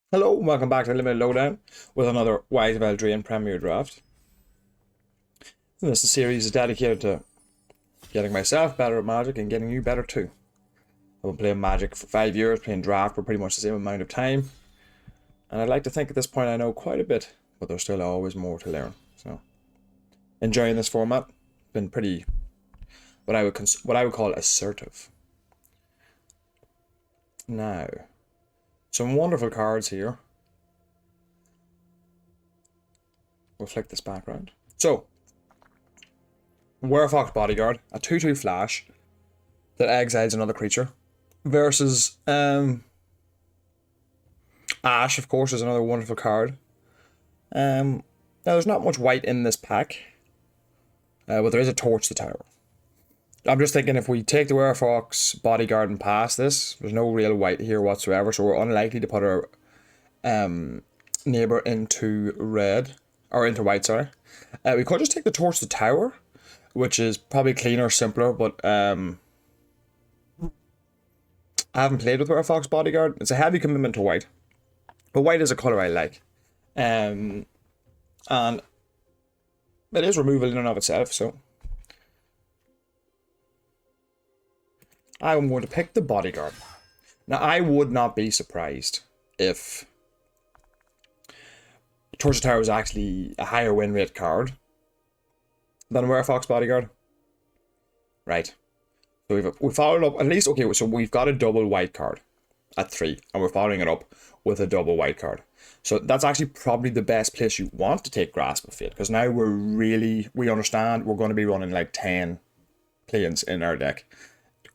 Hello, and welcome back to Limited Lowdown with another Wise of Eldraine Premier Draft. This series is dedicated to getting myself better at Magic and getting you better too. I've been playing Magic for 5 years, playing Draft for pretty much the same amount of time, and I'd like to think at this point I know quite a bit, but there's still always more to learn. So, enjoying this format. Been pretty what I would call assertive. Now, some wonderful cards here. We'll flick this background. So, Werefox Bodyguard, a 2/2 flash that exiles another creature, versus Ash, of course, is another wonderful card. Now, there's not much white in this pack, but there is a Torch the Tower. I'm just thinking if we take the Werefox Bodyguard and pass this, there's no real white here whatsoever, so we're unlikely to put our neighbour into red, or into white, sorry. We could just take the Torch the Tower, which is probably cleaner, simpler, but I haven't played with Werefox Bodyguard. It's a heavy commitment to white, but white is a colour I like. And it is removal in and of itself, so I'm going to pick the Bodyguard. Now, I would not be surprised if Torch Tower is actually a higher win rate card than Werefox Bodyguard. Right. So we followed up, at least, okay, so we've got a double white card at 3, and we're following it up with a double white card. So that's actually probably the best place you want to take Grasp of Fate, because now we understand we're going to be running like 10 planes in our deck,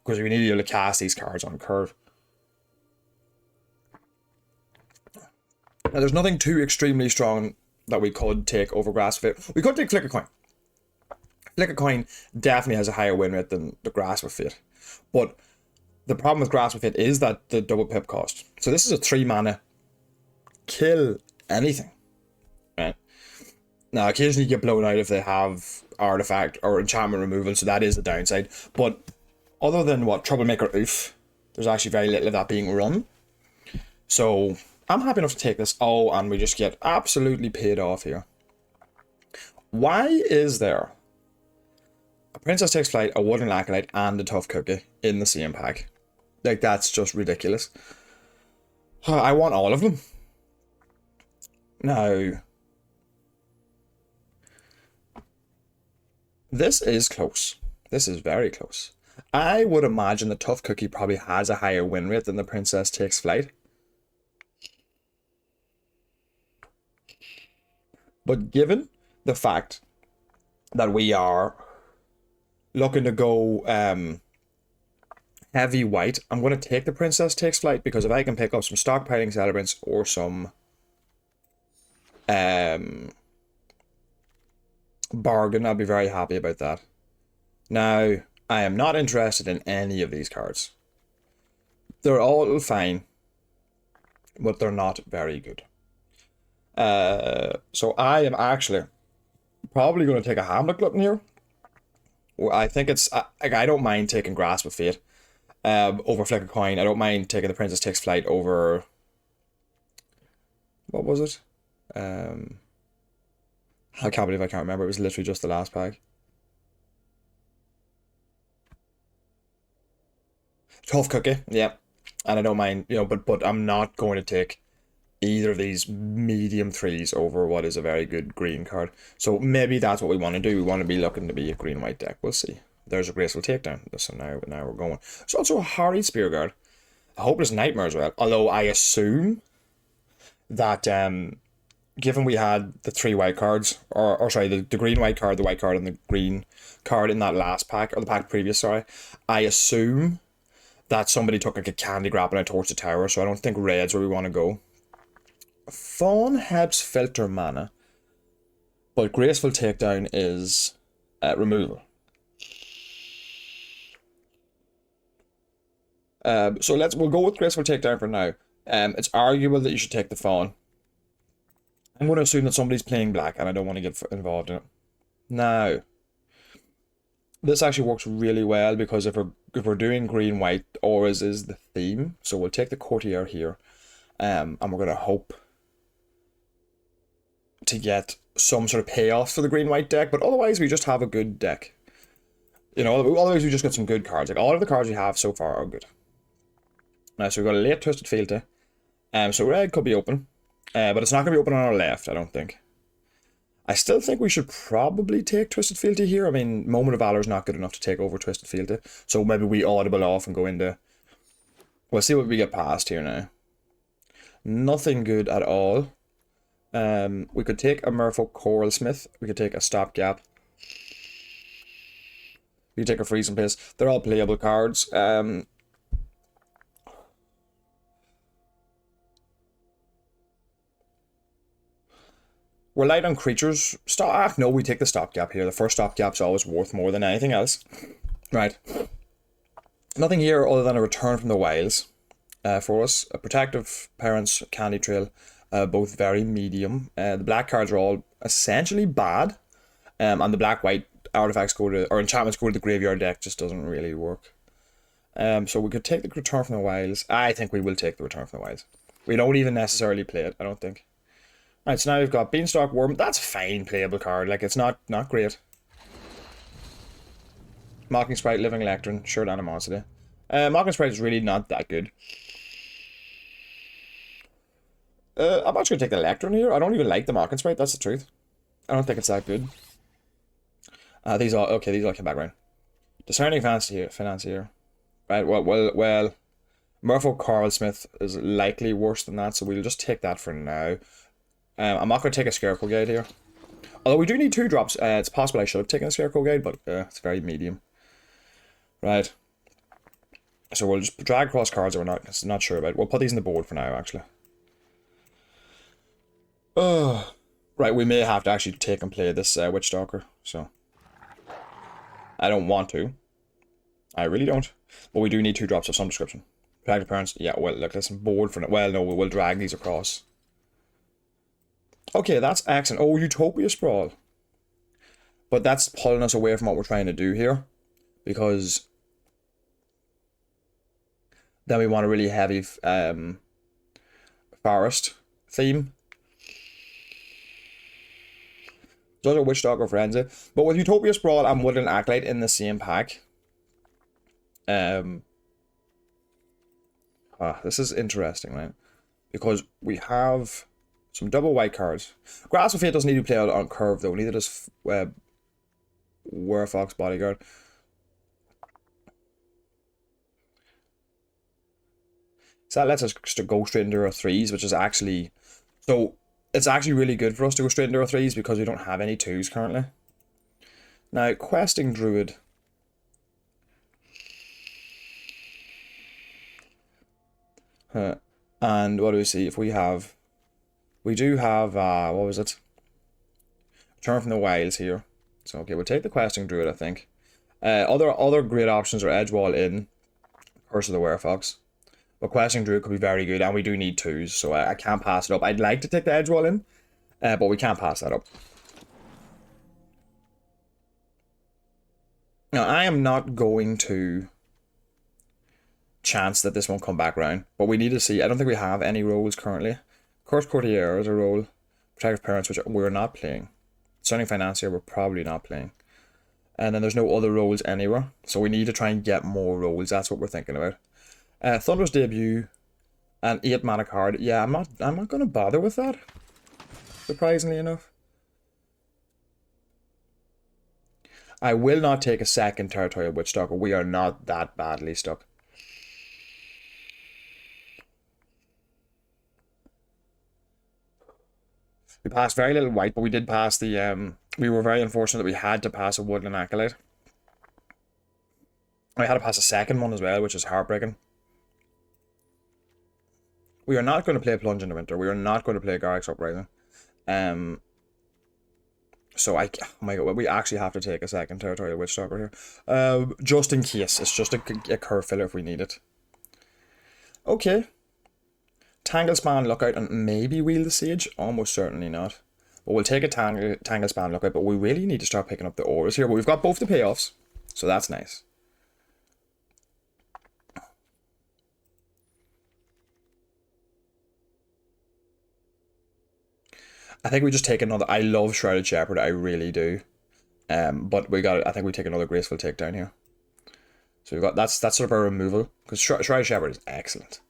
because we need to be able to cast these cards on curve. Now, there's nothing too extremely strong that we could take over Grasp of Fate. We could take Flick a Coin. Flick a Coin definitely has a higher win rate than the Grasp of Fate. But the problem with Grasp of Fate is that the double pip cost. So this is a 3 mana, kill anything. Right? Now, occasionally you get blown out if they have artifact or enchantment removal, so that is the downside. But other than Troublemaker Oof, there's actually very little of that being run. So I'm happy enough to take this. Oh, and we just get absolutely paid off here. Why is there a Princess Takes Flight, a Wooden Acolyte, and a Tough Cookie in the same pack? Like, that's just ridiculous. I want all of them. Now, this is close. This is very close. I would imagine the Tough Cookie probably has a higher win rate than the Princess Takes Flight. But given the fact that we are looking to go heavy white, I'm going to take the Princess Takes Flight, because if I can pick up some Stockpiling Celebrants or some bargain, I'll be very happy about that. Now, I am not interested in any of these cards. They're all fine, but they're not very good. So I am actually probably going to take a Hamlet Glutton here. I think it's, I don't mind taking Grasp of Fate over Flick a Coin. I don't mind taking the Princess Takes Flight over, what was it? I can't believe I can't remember. It was literally just the last pack. Tough Cookie, yeah. And I don't mind, but I'm not going to take either of these medium 3s over what is a very good green card. So maybe that's what we want to do. We want to be looking to be a green-white deck. We'll see. There's a Graceful Takedown. So now we're going. There's also a Harried Spearguard. A Hopeless Nightmare as well. Although I assume that given we had the 3 white cards, or sorry, the green-white card, the white card, and the green card in that last pack, or the pack previous, sorry, I assume that somebody took like a Candy Grab and a Torch the Tower, so I don't think red's where we want to go. Fawn helps filter mana, but Graceful Takedown is removal. So we'll go with Graceful Takedown for now. It's arguable that you should take the Fawn. I'm going to assume that somebody's playing black, and I don't want to get involved in it. Now, this actually works really well, because if we're doing green-white, auras is the theme. So we'll take the Courtier here, And we're going to hope to get some sort of payoffs for the green-white deck, but otherwise we just have a good deck. You know, otherwise we just got some good cards. Like, all of the cards we have so far are good. Now, so we've got a late Twisted Fealty. So red could be open, but it's not going to be open on our left, I don't think. I still think we should probably take Twisted Fealty here. I mean, Moment of Valor is not good enough to take over Twisted Fealty, so maybe we audible off and go into... We'll see what we get past here now. Nothing good at all. We could take a Merfolk Coralsmith. We could take a Stopgap. We could take a Freeze and Piss. They're all playable cards. We're light on creatures. No, we take the Stopgap here. The first Stopgap's always worth more than anything else. Right. Nothing here other than a Return from the Wilds for us. A Protective Parents, Candy Trail, both very medium. The black cards are all essentially bad. And the black-white artifacts go to, or enchantments go to the graveyard deck, just doesn't really work. So we could take the Return from the Wilds. I think we will take the Return from the Wilds. We don't even necessarily play it, I don't think. Alright, so now we've got Beanstalk Worm. That's a fine playable card. Like, it's not great. Mocking Sprite, Living Lectern, Short Animosity. Mocking Sprite is really not that good. I'm actually going to take the Lectern here. I don't even like the Mocking Sprite, that's the truth. I don't think it's that good. These all came back around. Discerning Financier. Right, well, Merfolk Coralsmith is likely worse than that, so we'll just take that for now. I'm not going to take a Scarecrow Guide here. Although we do need 2 drops. It's possible I should have taken a Scarecrow Guide, but it's very medium. Right. So we'll just drag across cards that we're not sure about. We'll put these in the board for now, actually. Right, we may have to actually take and play this Witch Stalker, so... I don't want to. I really don't. But we do need 2 drops of some description. Protective Parents, yeah, well, look, listen, board for now. Well, no, we'll drag these across. Okay, that's excellent. Oh, Utopia Sprawl. But that's pulling us away from what we're trying to do here. Because then we want a really heavy forest theme. Does a Witch Stalker Frenzy. But with Utopia Sprawl and Woodland Acolyte in the same pack. This is interesting, right? Because we have some double white cards. Grasp of Fate doesn't need to play out on curve though, neither does Werefox Bodyguard. So that lets us go straight into our 3s, which is actually... So, it's actually really good for us to go straight into our 3s because we don't have any 2s currently. Now, Questing Druid. And what do we see? If we have... We do have, what was it? Return from the Wilds here. So, okay, we'll take the Questing Druid, I think. Other great options are Edgewall in, Curse of the Werefox. But Questing Druid could be very good, and we do need 2s, so I can't pass it up. I'd like to take the Edgewall in, but we can't pass that up. Now, I am not going to chance that this won't come back round, but we need to see. I don't think we have any roles currently. Curse Courtier is a role. Protective Parents, which we're not playing. Discerning Financier, we're probably not playing. And then there's no other roles anywhere, so we need to try and get more roles. That's what we're thinking about. Thunder's Debut, an 8 mana card. Yeah, I'm not gonna bother with that. Surprisingly enough, I will not take a second Territorial Witch Stalker. We are not that badly stuck. We passed very little white, but we did pass the we were very unfortunate that we had to pass a Woodland Acolyte. We had to pass a second one as well, which is heartbreaking. We are not going to play Plunge into Winter. We are not going to play Garrix Uprising. So oh my god, we actually have to take a second Territorial Witch Stalker here. Just in case. It's just a curve filler if we need it. Okay. Tanglespan Lookout and maybe Wield the Sage? Almost certainly not. But we'll take a Tanglespan Lookout, but we really need to start picking up the auras here. But we've got both the payoffs, so that's nice. I think we just take another. I love Shrouded Shepherd, I really do. But we got. I think we take another Graceful Takedown here. So we've got that's sort of our removal because Shrouded Shepherd is excellent.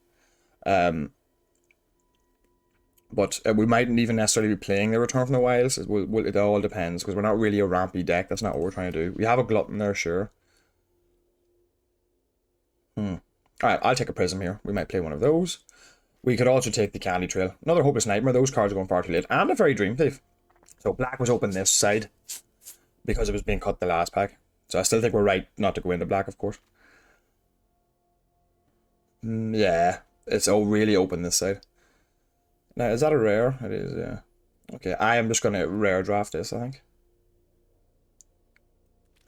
But we mightn't even necessarily be playing the Return from the Wilds. It all depends because we're not really a rampy deck. That's not what we're trying to do. We have a Glutton there, sure. Alright, I'll take a Prism here. We might play one of those. We could also take the Candy Trail. Another Hopeless Nightmare. Those cards are going far too late. And a Fairy Dream Thief. So black was open this side because it was being cut the last pack. So I still think we're right not to go into black, of course. Yeah, it's all really open this side. Now, is that a rare? It is, yeah. Okay, I am just going to rare draft this, I think.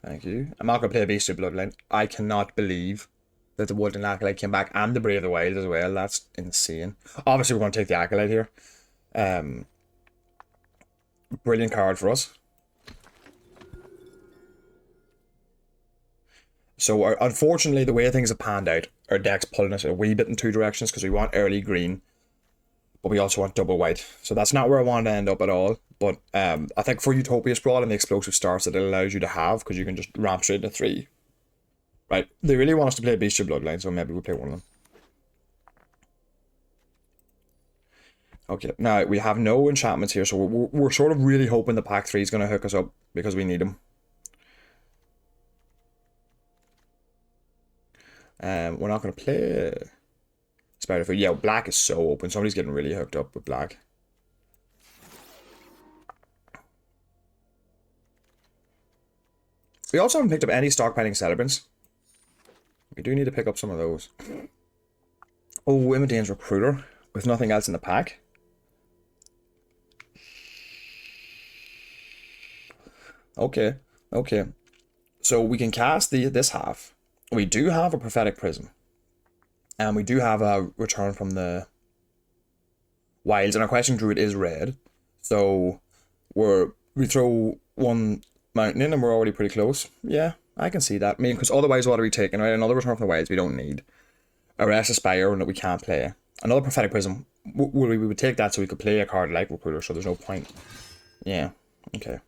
Thank you. I'm not going to play a Bestial Bloodline. I cannot believe that the Woodland Acolyte came back and the Brave of the Wild as well. That's insane. Obviously, we're going to take the Acolyte here. Brilliant card for us. So, unfortunately, the way things have panned out, our deck's pulling us a wee bit in two directions because we want early green, but we also want double white. So that's not where I want to end up at all. But I think for Utopia Sprawl and the explosive starts that it allows you to have, because you can just ramp straight into 3. Right, they really want us to play Bestial Bloodline, so maybe we'll play one of them. Okay, now we have no enchantments here, so we're sort of really hoping the pack 3 is going to hook us up because we need them. We're not going to play Spiderfoot. Yeah, black is so open. Somebody's getting really hooked up with black. We also haven't picked up any stockpiling celebrants. We do need to pick up some of those. Oh, Imidane's Recruiter with nothing else in the pack. Okay, okay. So we can cast this half. We do have a Prophetic Prism. And we do have a Return from the Wilds. And our Questing Druid is red. So we throw one mountain in and we're already pretty close. Yeah, I can see that. I mean, because otherwise what are we taking, right? Another Return from the Wilds we don't need. A Restless Spire that we can't play. Another Prophetic Prism. We would take that so we could play a card like Recruiter, so there's no point. Yeah, okay.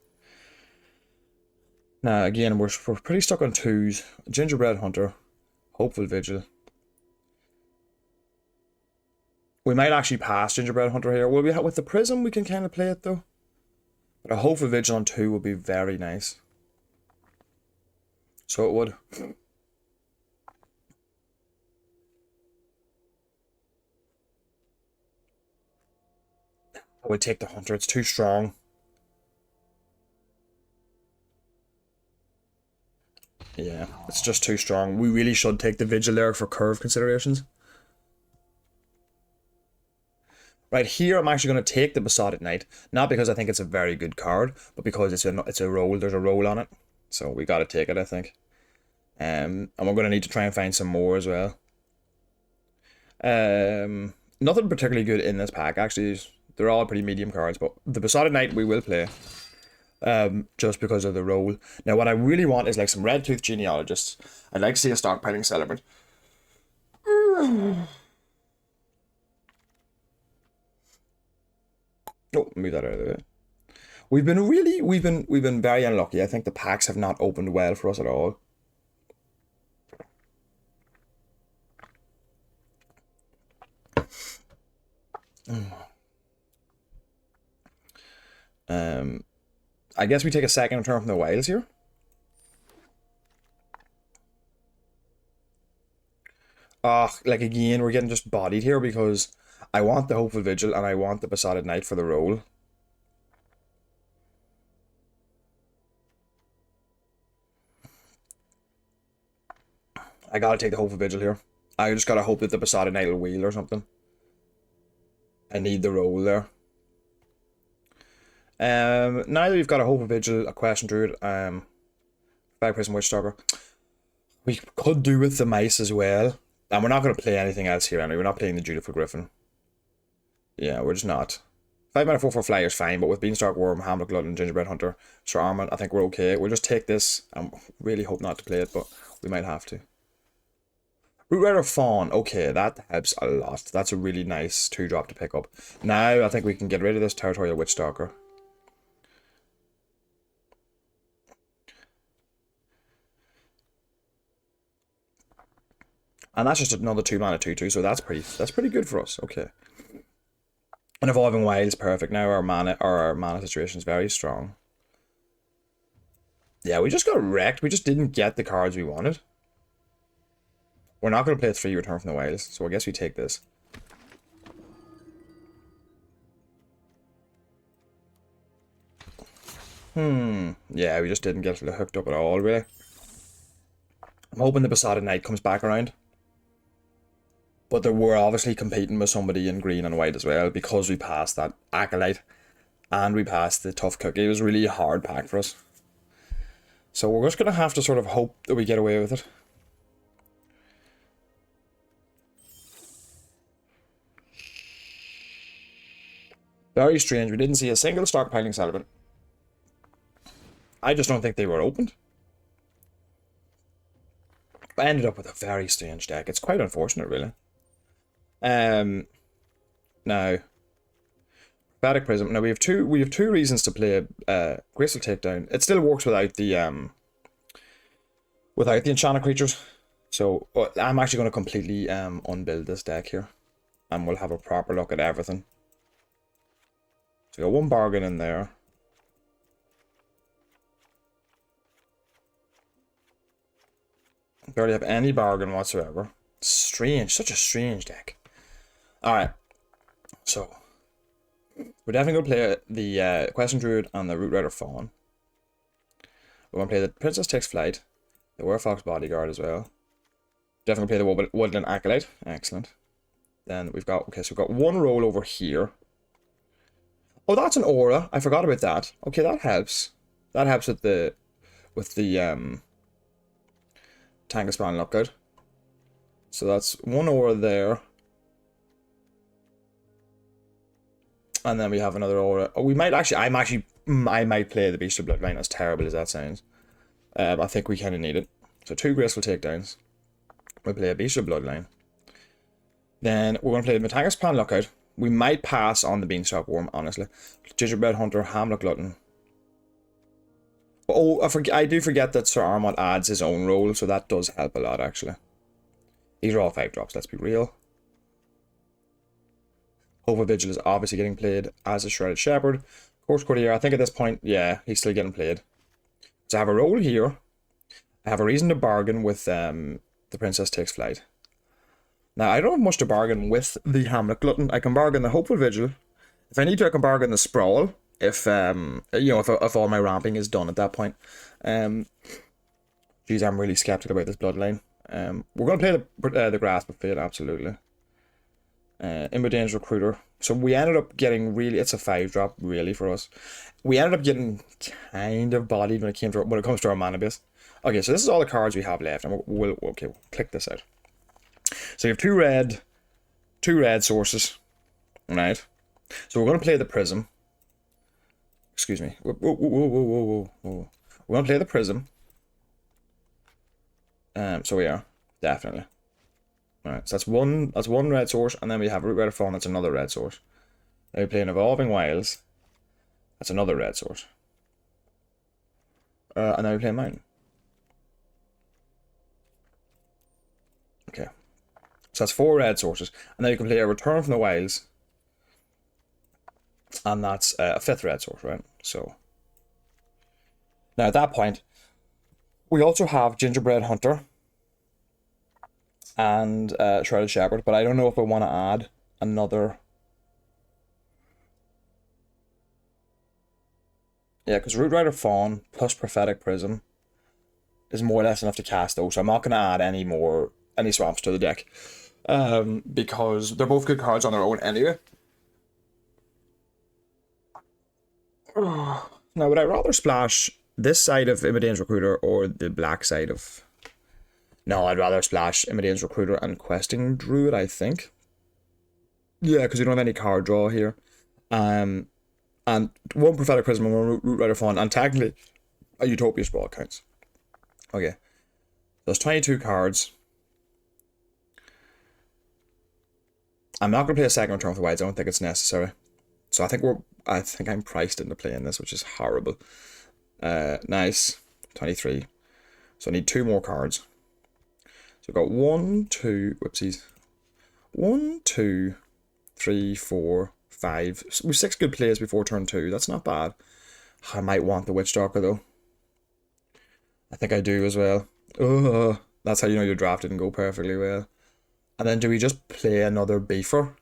Now, again, we're pretty stuck on 2s. Gingerbread Hunter. Hopeful Vigil. We might actually pass Gingerbread Hunter here. Will we with the Prism, we can kind of play it, though. But a Hopeful Vigil on 2 would be very nice. So it would. I would take the Hunter. It's too strong. Yeah, it's just too strong. We really should take the Vigil there for curve considerations. Right here, I'm actually going to take the Besotted Knight. Not because I think it's a very good card, but because it's a roll. There's a roll on it. So we got to take it, I think. And we're going to need to try and find some more as well. Nothing particularly good in this pack. Actually, they're all pretty medium cards, but the Besotted Knight we will play. Just because of the roll. Now, what I really want is like some Red Tooth Genealogists. I'd like to see a Stockpiling Celebrant. Oh, move that out of the way. We've been very unlucky. I think the packs have not opened well for us at all. I guess we take a second Return from the Wilds here. Like again, we're getting just bodied here because I want the Hopeful Vigil and I want the Besotted Knight for the roll. I gotta take the Hopeful Vigil here. I just gotta hope that the Besotted Knight will wheel or something. I need the roll there. Now that we've got a Hopeful Vigil, a Question Druid, Flag Prism Witchstalker, we could do with the Mice as well. And we're not going to play anything else here anyway. We're not playing the Dutiful Griffin. Yeah, we're just not. 5 mana 4/4 flyer is fine, but with Beanstalk Worm, Hamlet Glutton, Gingerbread Hunter, Sir Armand, I think we're okay. We'll just take this and really hope not to play it, but we might have to. Root Rider Fawn. Okay, that helps a lot. That's a really nice 2-drop to pick up. Now I think we can get rid of this Territorial Witch Stalker. And that's just another 2-mana 2/2, so that's pretty good for us. Okay. And Evolving Wild is perfect. Now our mana situation is very strong. Yeah, we just got wrecked. We just didn't get the cards we wanted. We're not going to play 3 Return from the Wilds, so I guess we take this. Yeah, we just didn't get hooked up at all, really. I'm hoping the Besotted Knight comes back around. But we're obviously competing with somebody in green and white as well, because we passed that Acolyte and we passed the Tough Cookie. It was really a hard pack for us. So we're just going to have to sort of hope that we get away with it. Very strange. We didn't see a single Stockpiling Celebrant. I just don't think they were opened. I ended up with a very strange deck. It's quite unfortunate, really. Now, Prophetic Prism. Now we have two reasons to play Graceful Takedown. It still works without the enchanted creatures. So I'm actually going to completely unbuild this deck here, and we'll have a proper look at everything. So we got one bargain in there. Barely have any bargain whatsoever. Strange, such a strange deck. Alright, so we're definitely going to play the Question Druid and the Root Rider Fawn. We're going to play the Princess Takes Flight, the Werefox Bodyguard as well. Definitely play the Woodland Acolyte. Excellent. Then we've got, okay, so we've got one roll over here. Oh, that's an aura. I forgot about that. Okay, that helps. That helps with the Tangaspan Lookout. So that's one aura there. And then we have another aura. Oh, we might actually, I might play the Beast of Bloodline, as terrible as that sounds. I think we kind of need it. So 2 Graceful Takedowns. We'll play a Beast of Bloodline. Then we're going to play the Tangaspan Lookout. We might pass on the Beanstalk Worm, honestly. Gingerbread Hunter, Hamlet Glutton. Oh, I do forget that Sir Armont adds his own role, so that does help a lot, actually. These are all 5-drops, let's be real. Hope of Vigil is obviously getting played, as a Shredded Shepherd. Course Courtier, I think at this point, yeah, he's still getting played. So I have a role here. I have a reason to bargain with the Princess Takes Flight. Now, I don't have much to bargain with the Hamlet Glutton. I can bargain the Hopeful Vigil. If I need to, I can bargain the Sprawl. If if all my ramping is done at that point. Geez, I'm really skeptical about this Bloodline. We're going to play the Grasp of Fate, absolutely. Immodane's Recruiter. So we ended up getting really, it's a 5-drop really for us. We ended up getting kind of bodied when it comes to our mana base. Okay, so this is all the cards we have left, and we'll click this out. So you have two red sources, right? So we're going to play the Prism. Excuse me. Whoa. We're going to play the Prism. So we are, definitely. Alright, so that's one red source, and then we have Root Rider Fawn, that's another red source. Then we play an Evolving Wilds, that's another red source. And then we play a Mountain. Okay. So that's 4 red sources, and then you can play a Return from the Wilds, and that's a 5th red source, right? So now at that point, we also have Gingerbread Hunter and Shredded Shepherd, but I don't know if I want to add another. Yeah, because Root Rider Fawn plus Prophetic Prism is more or less enough to cast those, so I'm not going to add any swamps to the deck, because they're both good cards on their own anyway. Now, would I rather splash this side of Immodane's Recruiter or the black side of... No, I'd rather splash Immodane's Recruiter and Questing Druid, I think. Yeah, because we don't have any card draw here. And one Prophetic Prism and one Root Rider Fawn, and technically a Utopia Sprawl counts. Okay. There's 22 cards. I'm not going to play a second return with whites. I don't think it's necessary. So I think I'm priced into playing this, which is horrible. Nice. 23. So I need 2 more cards. So I've got 1, 2, whoopsies. 1, 2, 3, 4, 5. We've 6 good plays before turn 2. That's not bad. I might want the Witch Doctor though. I think I do as well. Ugh. That's how you know your draft didn't go perfectly well. And then do we just play another beefer?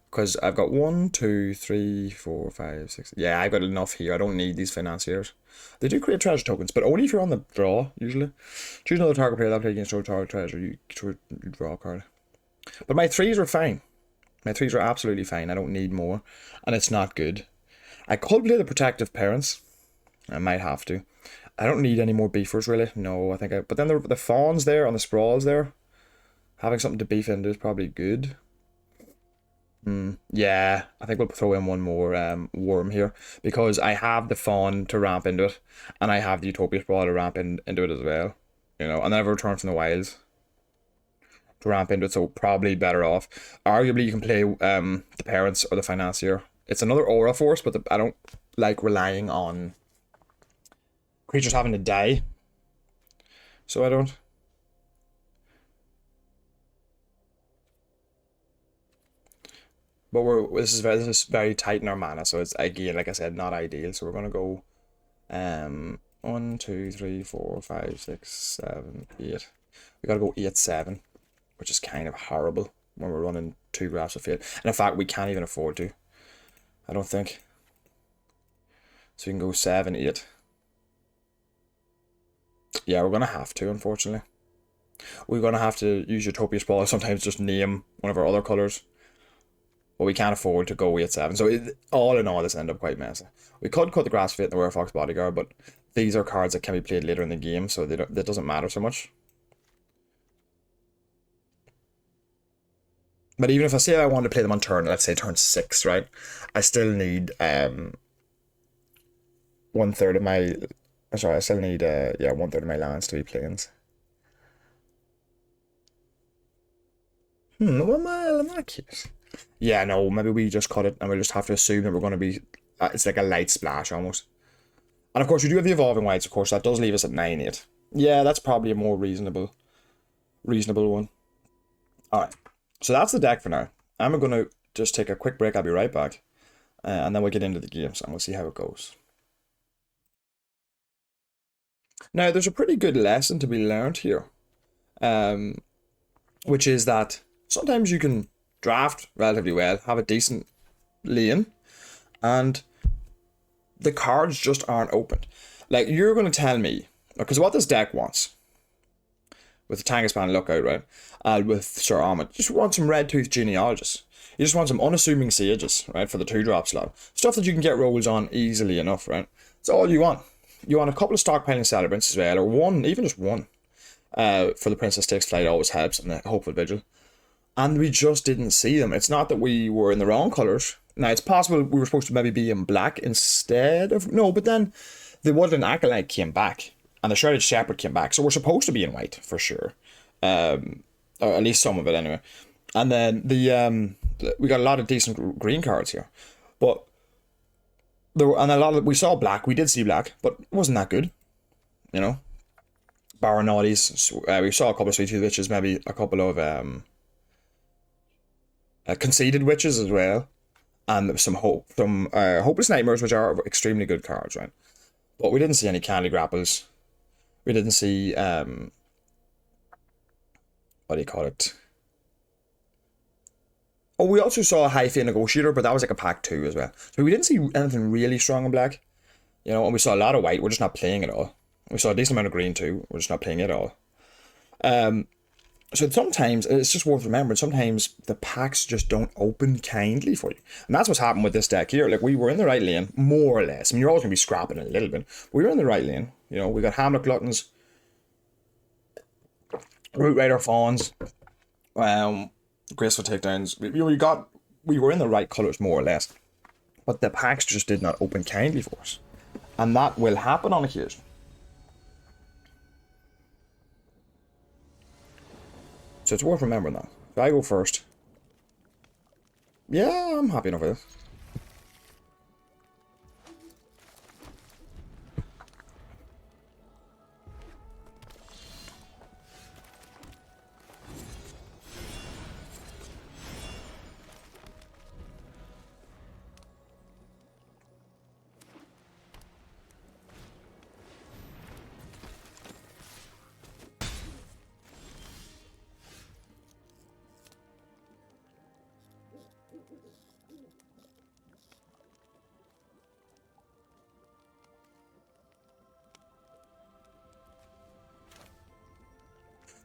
Because I've got 1, 2, 3, 4, 5, 6. Yeah, I've got enough here. I don't need these financiers. They do create treasure tokens, but only if you're on the draw, usually. Choose another target player that play against your target treasure. You draw a card. But my 3s are fine. My 3s are absolutely fine. I don't need more. And it's not good. I could play the Protective Parents. I might have to. I don't need any more beefers, really. No, I think I... But then the fawns there on the sprawls there. Having something to beef into is probably good. Yeah, I think we'll throw in one more worm here. Because I have the fawn to ramp into it. And I have the Utopia Sprawl to ramp into it as well. You know, and then I have a Return from the Wilds to ramp into it, so probably better off. Arguably, you can play the Parents or the Financier. It's another Aura Force, but I don't like relying on creatures having to die. So I don't. But this is very tight in our mana, so it's, again, like I said, not ideal. So we're gonna go 1, 2, 3, 4, 5, 6, 7, 8. We gotta go 8, 7, which is kind of horrible when we're running 2 Grasp of Fate. And in fact, we can't even afford to. I don't think. So we can go 7, 8. Yeah, we're gonna have to, unfortunately. We're gonna have to use Utopia Sprawl, sometimes just name one of our other colours. But we can't afford to go 8, 7. So all in all, this ended up quite messy. We could cut the Grasp of Fate and the Werefox Bodyguard, but these are cards that can be played later in the game, so that doesn't matter so much. But even if I say I want to play them on turn, let's say turn 6, right? I still need 1/3 of my... Sorry, I still need 1/3 of my lands to be plains. Well, in that case... Yeah, no, maybe we just cut it and we'll just have to assume that we're going to be... it's like a light splash, almost. And of course, we do have the Evolving Whites, of course. That does leave us at 9, 8. Yeah, that's probably a more reasonable one. Alright, so that's the deck for now. I'm going to just take a quick break. I'll be right back. And then we'll get into the games and we'll see how it goes. Now, there's a pretty good lesson to be learned here. Which is that sometimes you can draft relatively well, have a decent lane, and the cards just aren't opened. Like, you're going to tell me, because what this deck wants, with the Tangaspan Lookout, right, with Sir Ahmed, just want some Red Tooth Genealogists. You just want some Unassuming Sages, right, for the 2-drop slot. Stuff that you can get rolls on easily enough, right? That's all you want. You want a couple of Stockpiling Celebrants as well, or one, even just one. For the Princess Takes Flight always helps, and the Hopeful Vigil. And we just didn't see them. It's not that we were in the wrong colours. Now, it's possible we were supposed to maybe be in black instead of... No, but then the Woodland Acolyte came back. And the Shredded Shepherd came back. So we're supposed to be in white, for sure. Or at least some of it, anyway. And then we got a lot of decent green cards here. But... we saw black. We did see black. But it wasn't that good. You know? Baronauties. We saw a couple of Sweet Tooth Witches. Maybe a couple of... Conceded Witches as well, and some Hopeless Nightmares, which are extremely good cards, right? But we didn't see any Candy Grapples. We didn't see what do you call it? Oh, we also saw a High Fate Negotiator, but that was like a pack 2 as well. So we didn't see anything really strong in black, you know. And we saw a lot of white. We're just not playing it all. We saw a decent amount of green too. We're just not playing it all. So sometimes, it's just worth remembering, sometimes the packs just don't open kindly for you. And that's what's happened with this deck here. Like, we were in the right lane, more or less. I mean, you're always going to be scrapping a little bit. But we were in the right lane. You know, we got Hamlet Gluttons, Root Rider Fawns, Graceful Takedowns. We were in the right colours, more or less. But the packs just did not open kindly for us. And that will happen on occasion. So it's worth remembering that. If I go first, Yeah, I'm happy enough with it.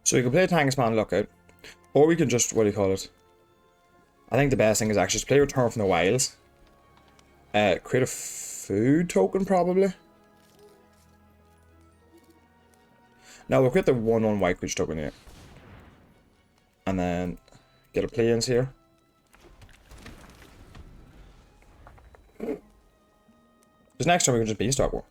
So you can play Tanksman Lookout, or we can just, what do you call it? I think the best thing is actually just play Return from the Wilds. Create a food token, probably. No, we'll create the 1/1 white creature token here. And then get a Plains here. Because next time we can just Beanstalk War.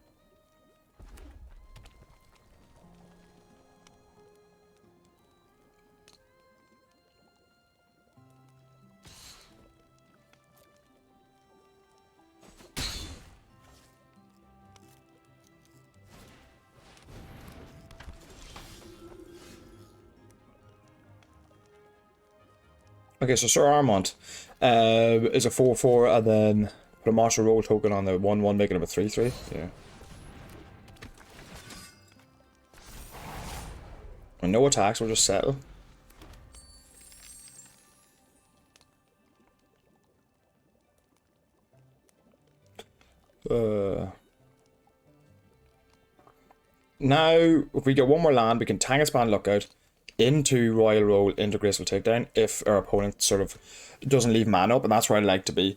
Okay, so Sir Armont is a 4/4, and then put a Martial Roll token on the 1/1, making it a 3/3. Yeah. And no attacks, we'll just settle. Now, if we get one more land, we can Tankspan Lookout into Royal Roll, into Graceful Takedown, if our opponent sort of doesn't leave mana up, and that's where I'd like to be.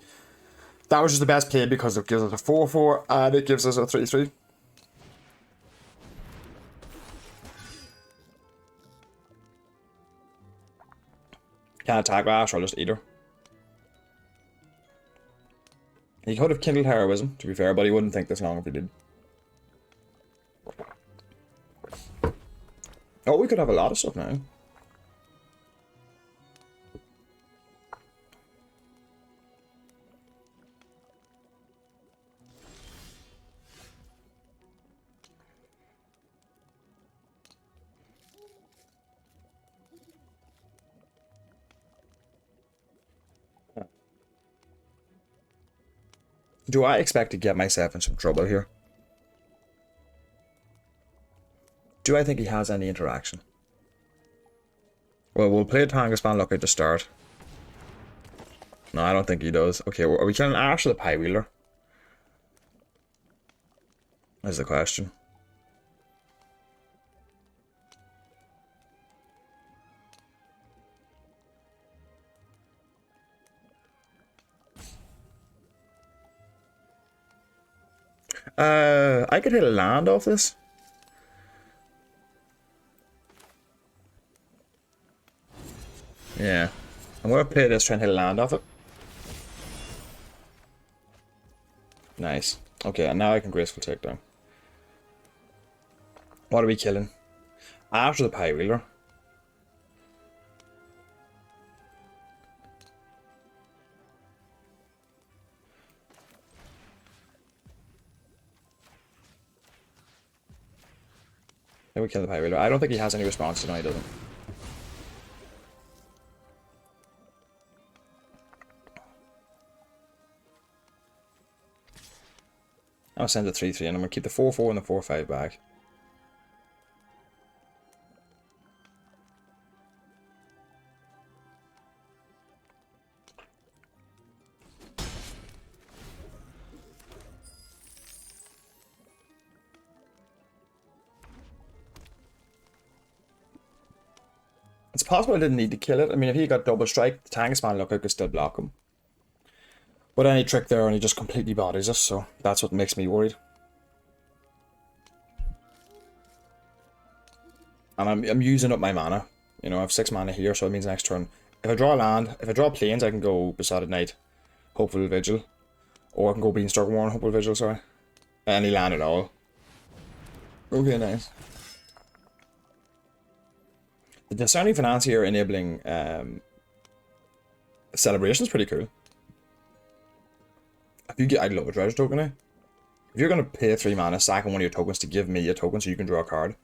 That was just the best play because it gives us a 4/4 and it gives us a 3/3. Can't attack Rash, I'll just eat her. He could have kindled Heroism, to be fair, but he wouldn't think this long if he did. Oh, we could have a lot of stuff now. Do I expect to get myself in some trouble here? Do I think he has any interaction? Well, we'll play a Tankspan Lookout to start. No, I don't think he does. Okay, are we killing Ash or the Pie Wheeler? Is the question. I could hit a land off this. Yeah. I'm gonna play this, try and hit a land off it. Nice. Okay, and now I can Graceful Takedown. What are we killing? After the Pie Wheeler. Then we kill the Pie Wheeler. I don't think he has any response to no, he doesn't. I'll send the 3/3 and I'm gonna keep the 4/4 and the 4/5 back. It's possible I didn't need to kill it. I mean, if he got double strike, the Tanksman Lookout could still block him. But any trick there and he just completely bodies us, so that's what makes me worried. And I'm using up my mana. You know, I have 6 mana here, so it means next turn. If I draw a land, if I draw Plains, I can go Besotted Knight, Hopeful Vigil. Or I can go Beanstalk War and Hopeful Vigil, sorry. Any land at all. Okay, nice. The Discerning Financier enabling Celebration is pretty cool. If you get, I'd love a treasure token now. If you're gonna pay 3 mana, sack on one of your tokens to give me a token so you can draw a card,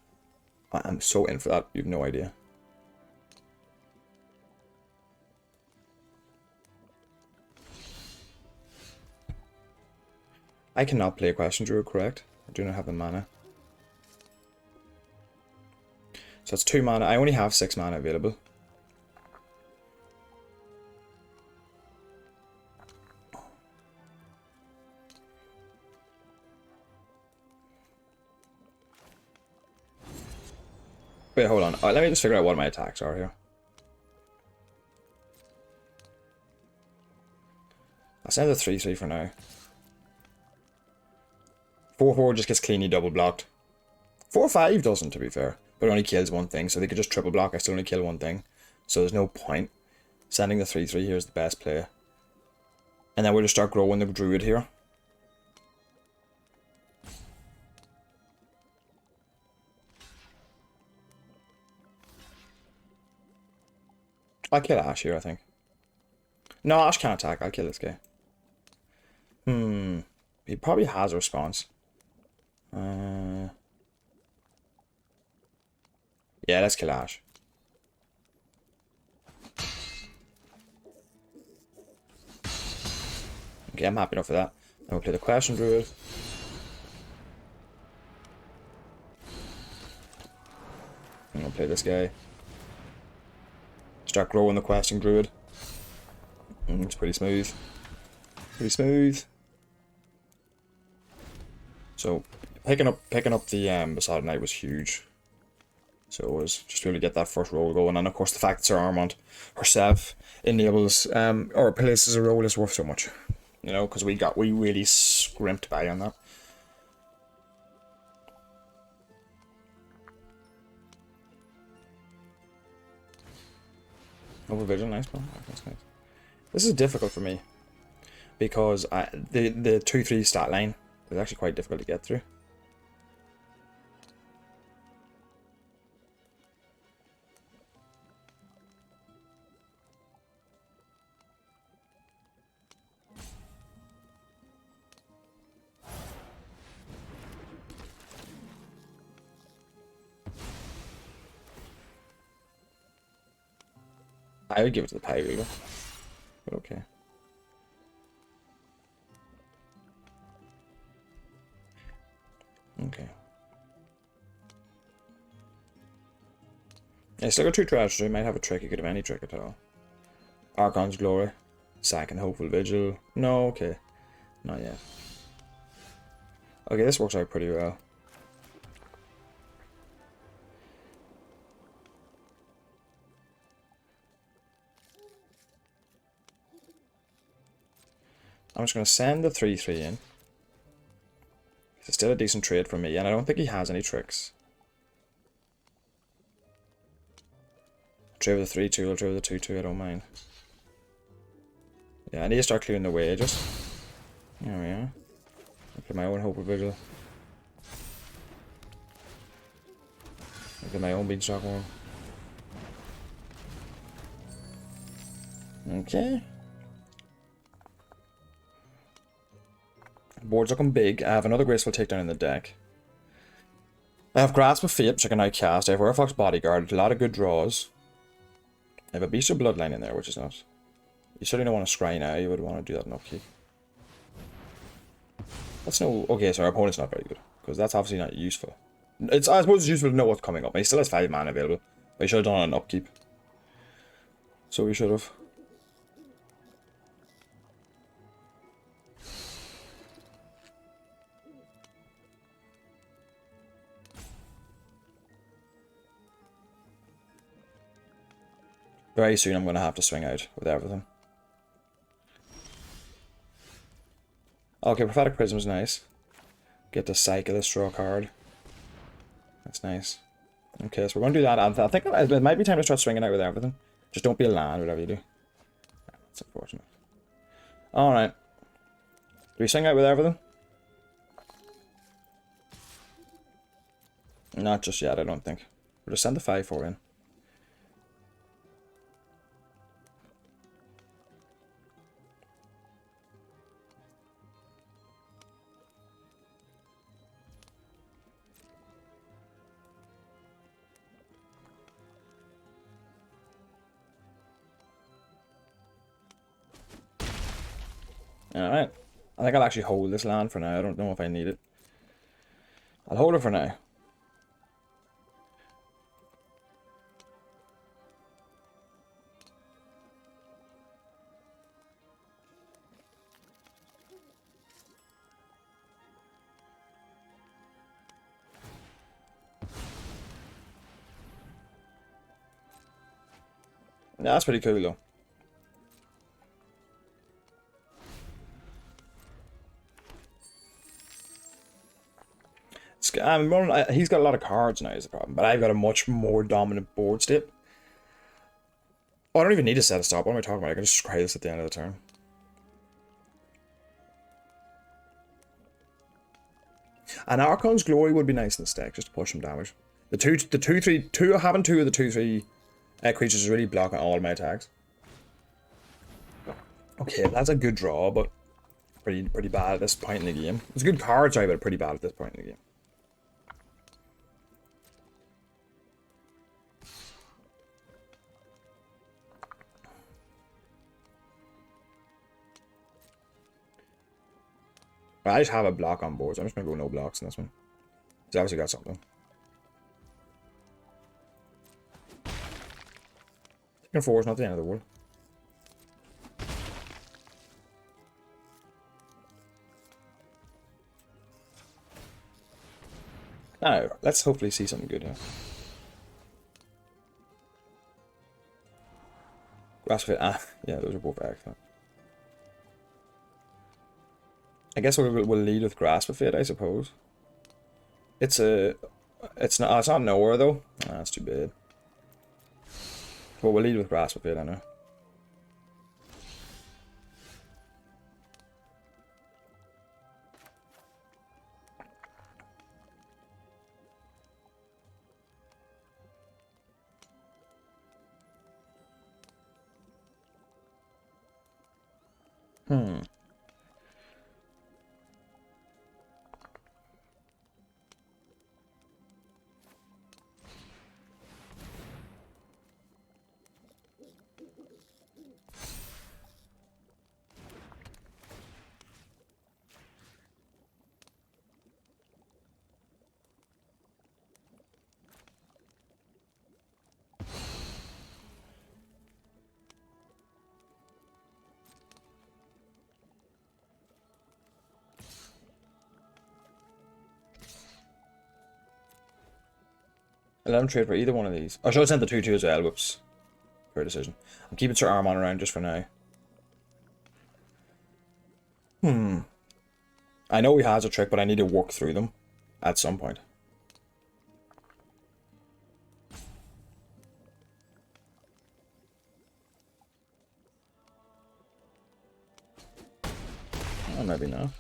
I'm so in for that. You have no idea. I cannot play a Question Druid, correct? I do not have the mana. So it's 2 mana. I only have 6 mana available. Wait, hold on. Let me just figure out what my attacks are here. I'll send a 3/3 for now. 4/4 just gets cleanly double blocked. 4/5 doesn't, to be fair. But it only kills one thing, so they could just triple block. I still only kill one thing. So there's no point. Sending the 3/3 here is the best play. And then we'll just start growing the druid here. I'll kill Ash here, I think. No, Ash can't attack. I'll kill this guy. He probably has a response. Yeah, let's kill Ash. Okay, I'm happy enough for that. Then we'll play the Question Druid. I'm gonna play this guy. Start growing the Question Druid. It's pretty smooth. Pretty smooth. So picking up the Besotted Knight was huge. So it was just really get that first roll going, and of course the fact that Sir Armand herself enables or places a roll is worth so much. You know, because we really scrimped by on that. Over Vigil, nice bro. That's nice. This is difficult for me because the 2/3 stat line is actually quite difficult to get through. I would give it to the Pie Reaver, but okay. Okay. Yeah, still got 2 treasures, so you might have a trick. You could have any trick at all. Archon's Glory. Sack and Hopeful Vigil. No, okay. Not yet. Okay, this works out pretty well. I'm just going to send the 3/3 in. It's still a decent trade for me, and I don't think he has any tricks. Trade with a 3/2, I'll trade with a 2/2, I don't mind. Yeah, I need to start clearing the way, just. There we are. Look at my own Hope of Vigil. Look at my own Beanstalk one. Okay. Board's looking big. I have another Graceful Takedown in the deck. I have Grasp of Fate, which I can now cast. I have Werewolf's Bodyguard, a lot of good draws. I have a Beast of Bloodline in there, which is not. You certainly don't want to scry now, you would want to do that in upkeep. That's no. Okay, so our opponent's not very good, because that's obviously not useful. I suppose it's useful to know what's coming up. He still has 5 mana available, but he should have done it on upkeep. So we should have. Very soon I'm going to have to swing out with everything. Okay, Prophetic Prism's nice. Get the Cyclist, draw a card. That's nice. Okay, so we're going to do that. I think it might be time to start swinging out with everything. Just don't be a land, whatever you do. That's unfortunate. Alright. Do we swing out with everything? Not just yet, I don't think. We'll just send the 5/4 in. Alright. I think I'll actually hold this land for now. I don't know if I need it. I'll hold it for now. Yeah, that's pretty cool though. He's got a lot of cards now is the problem, but I've got a much more dominant board state. Oh, I don't even need to set a stop. What am I talking about? I can just scry this at the end of the turn. And Archon's Glory would be nice in this deck, just to push some damage. Having two of the 2/3 creatures is really blocking all of my attacks. Okay, that's a good draw, but pretty bad at this point in the game. It's a good card, sorry, but pretty bad at this point in the game. I just have a block on board, so I'm just gonna go no blocks in this one. He's obviously got something. Taking 4 is not the end of the world. Now, let's hopefully see something good here. Grasp of Fate, yeah, those are both excellent. I guess we'll lead with Grasp of Fate, I suppose. It's not nowhere though. That's too bad. But we'll lead with Grasp of Fate, I know. Let him trade for either one of these. I should have sent the 2/2 as well, whoops. Fair decision. I'm keeping Sir Armon around just for now. I know he has a trick, but I need to work through them at some point. Oh, maybe not.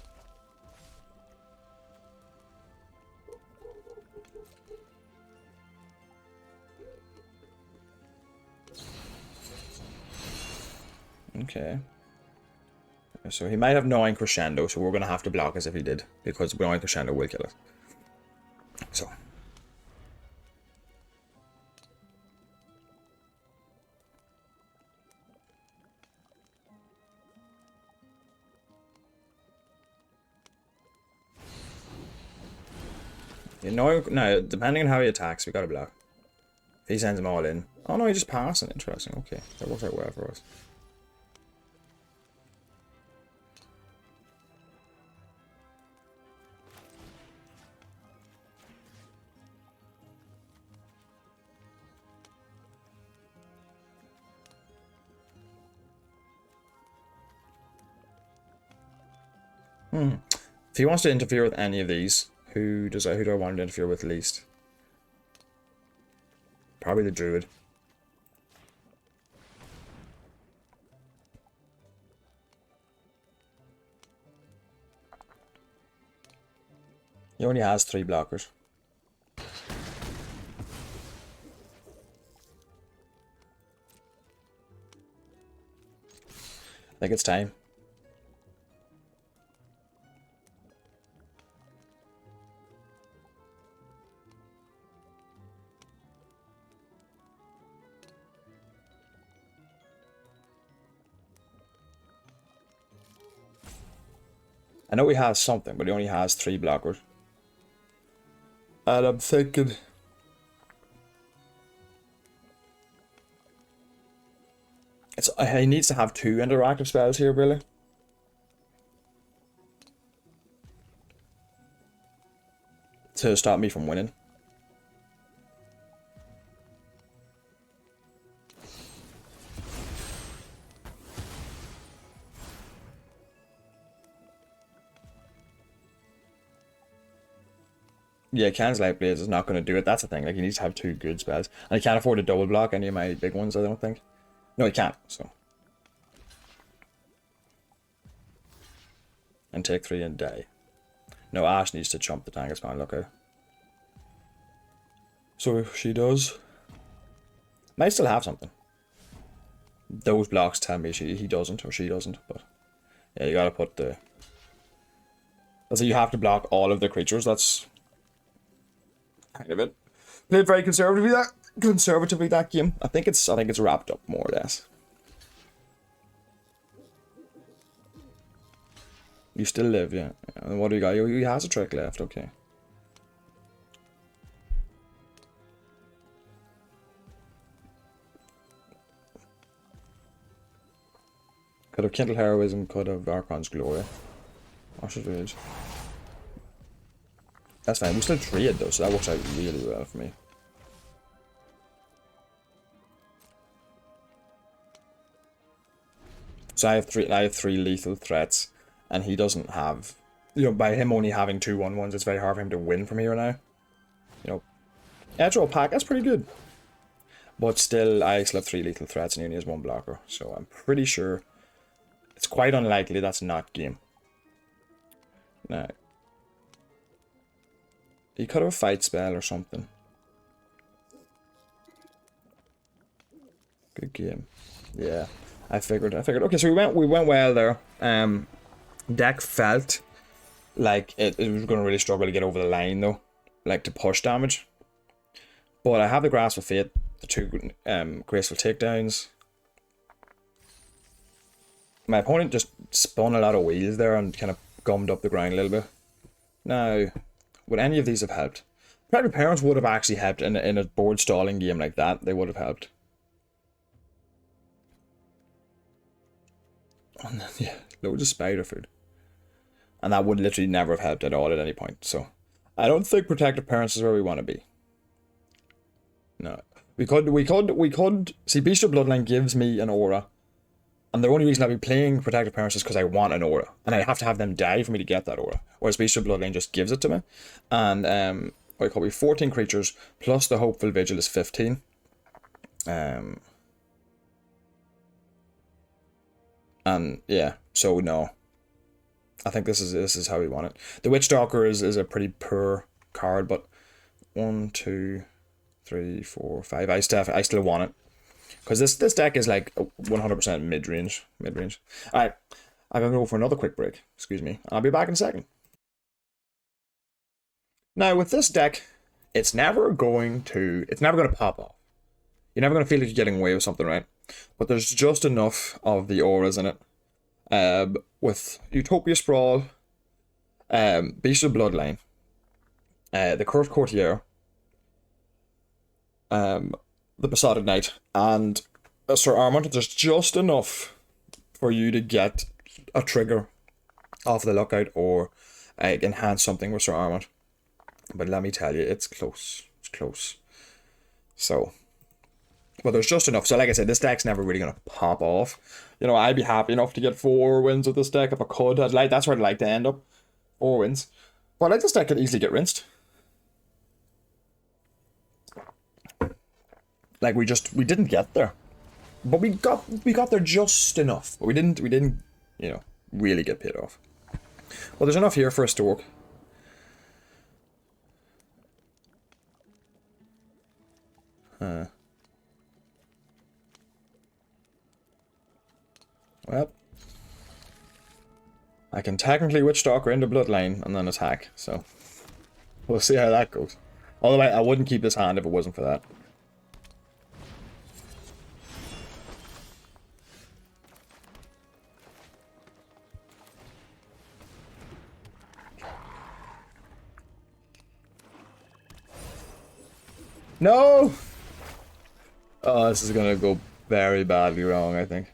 Okay. So he might have Gnawing Crescendo, so we're going to have to block as if he did, because Gnawing Crescendo will kill us. So. No, depending on how he attacks, we got to block. If he sends them all in. Oh no, he just passed it. Interesting. Okay, that works out well for us. If he wants to interfere with any of these, who do I want to interfere with least? Probably the Druid. He only has 3 blockers. I think it's time. I know he has something, but he only has 3 blockers. And I'm thinking... he needs to have 2 interactive spells here, really. To stop me from winning. Yeah, Can's Light Blaze is not going to do it. That's the thing. Like, he needs to have 2 good spells. And he can't afford to double block any of my big ones, I don't think. No, he can't, so. And take 3 and die. No, Ash needs to chump the Tangle Spawn, look out. So if she does... Might still have something. Those blocks tell me he doesn't, or she doesn't, but... Yeah, you gotta put the... So you have to block all of the creatures, that's... kind of it. Played very conservatively that game. I think it's wrapped up more or less. You still live, yeah. And what do you got? He has a trick left, okay. Could have Kindle Heroism, could have Archon's Glory. Archer's Rage. That's fine. We still trade though, so that works out really well for me. So I have three lethal threats, and he doesn't have. You know, by him only having 2 1/1s, it's very hard for him to win from here now. You know, edge roll pack, that's pretty good. But still, I still have 3 lethal threats, and he only has 1 blocker. So I'm pretty sure it's quite unlikely that's not game. Now, he could have a fight spell or something. Good game. Yeah, I figured. Okay, so we went well there. Deck felt like it was going to really struggle to get over the line though, like to push damage. But I have the Grasp of Fate, the 2 graceful takedowns. My opponent just spun a lot of wheels there and kind of gummed up the ground a little bit. Now, would any of these have helped? Protective Parents would have actually helped in a board stalling game like that. They would have helped. And then, yeah, loads of spider food. And that would literally never have helped at all at any point. So, I don't think Protective Parents is where we want to be. No. We could... See, Beast of Bloodline gives me an aura. And the only reason I'll be playing Protective Parents is because I want an aura. And I have to have them die for me to get that aura. Whereas Beast of Bloodline just gives it to me. And, what call 14 creatures, plus the Hopeful Vigil is 15. And, yeah, so no. I think this is how we want it. The Witch Stalker is a pretty poor card, but 1, 2, 3, 4, 5. I still want it. Because this deck is like 100% mid-range. Alright, I'm going to go for another quick break. Excuse me. I'll be back in a second. Now, with this deck, it's never going to pop off. You're never going to feel like you're getting away with something, right? But there's just enough of the auras in it. With Utopia Sprawl, Beast of Bloodline, the Cursed Courtier, the Besotted Knight, and Sir Armand, there's just enough for you to get a trigger off the lookout or enhance something with Sir Armand. But let me tell you, it's close. It's close. So, but there's just enough. So like I said, this deck's never really going to pop off. You know, I'd be happy enough to get 4 wins with this deck if I could. That's where I'd like to end up. 4 wins. But like this deck could easily get rinsed. Like we didn't get there. But we got there just enough. But we didn't, you know, really get paid off. Well, there's enough here for us to work. Well, I can technically Witch Stalker into Bloodline and then attack, so we'll see how that goes. Although I wouldn't keep this hand if it wasn't for that. No! Oh, this is gonna go very badly wrong, I think.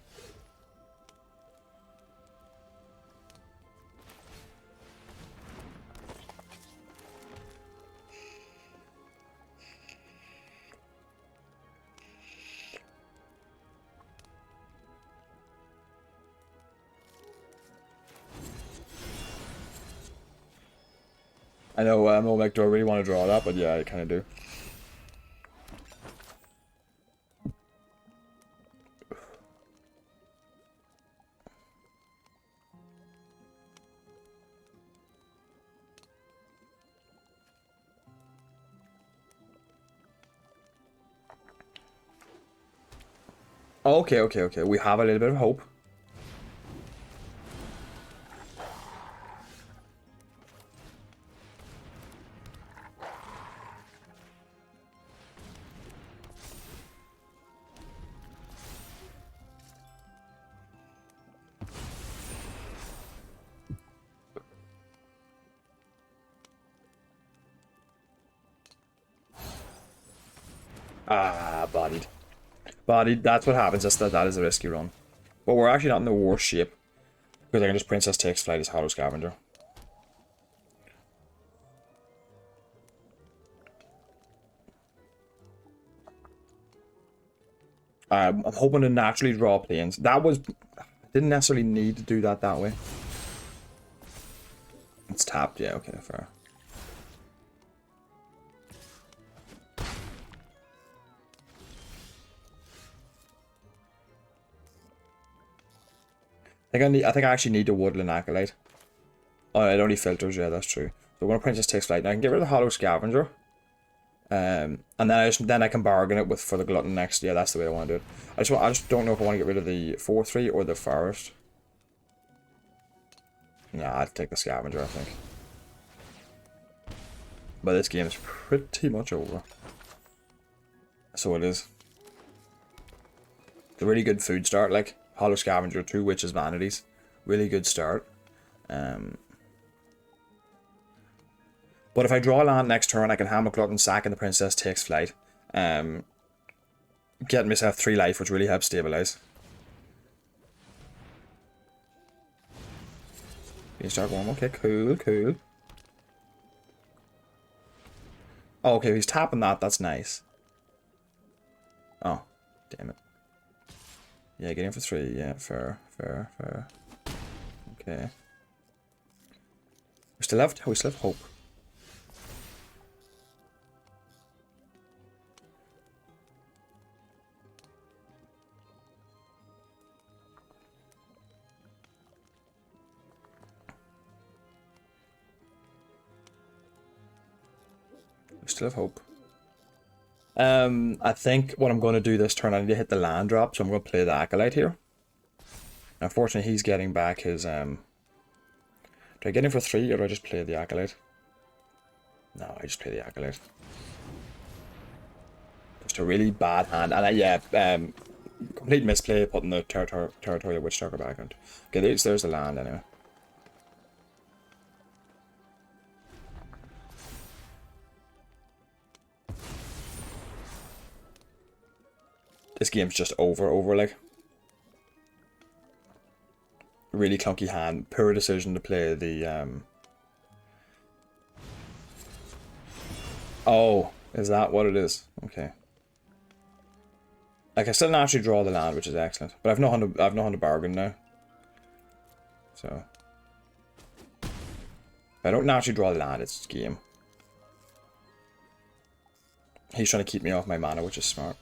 I know, like, do I really want to draw that? But yeah, I kind of do. Okay, okay, okay. We have a little bit of hope. Ah, bodied. Bodied, that's what happens. That is a risky run. But we're actually not in the worst shape. Because I can just Princess Takes Flight as Hollow Scavenger. I'm hoping to naturally draw planes. That was... I didn't necessarily need to do that way. It's tapped, yeah, okay, fair. I think I actually need a Woodland Acolyte. Oh, it only filters, yeah, that's true. So we're gonna Princess Takes Flight. Now I can get rid of the Hollow Scavenger. And then I can bargain it with for the Glutton next. Yeah, that's the way I want to do it. I just don't know if I want to get rid of the 4/3 or the Forest. Nah, I'd take the Scavenger, I think. But this game is pretty much over. So it is. It's a really good food start, like Hollow Scavenger, 2 Witches Vanities. Really good start. But if I draw a land next turn, I can Hammer Glutton, sack, and the Princess Takes Flight. Getting myself 3 life, which really helps stabilize. You start one. Okay, cool, cool. Oh, okay, he's tapping that. That's nice. Oh, damn it. Yeah, getting for 3. Yeah, fair, fair, fair. Okay. We still have hope. We still have hope. I think what I'm going to do this turn, I need to hit the land drop, so I'm going to play the Acolyte here. Unfortunately, he's getting back his... Do I get him for 3, or do I just play the Acolyte? No, I just play the Acolyte. Just a really bad hand, and complete misplay putting the Territorial Witchstalker back on. Okay, there's the land anyway. This game's just over, like. Really clunky hand. Poor decision to play the, Oh, is that what it is? Okay. Like, I still naturally draw the land, which is excellent. But I've nothing to bargain now. So. If I don't naturally draw the land, it's game. He's trying to keep me off my mana, which is smart.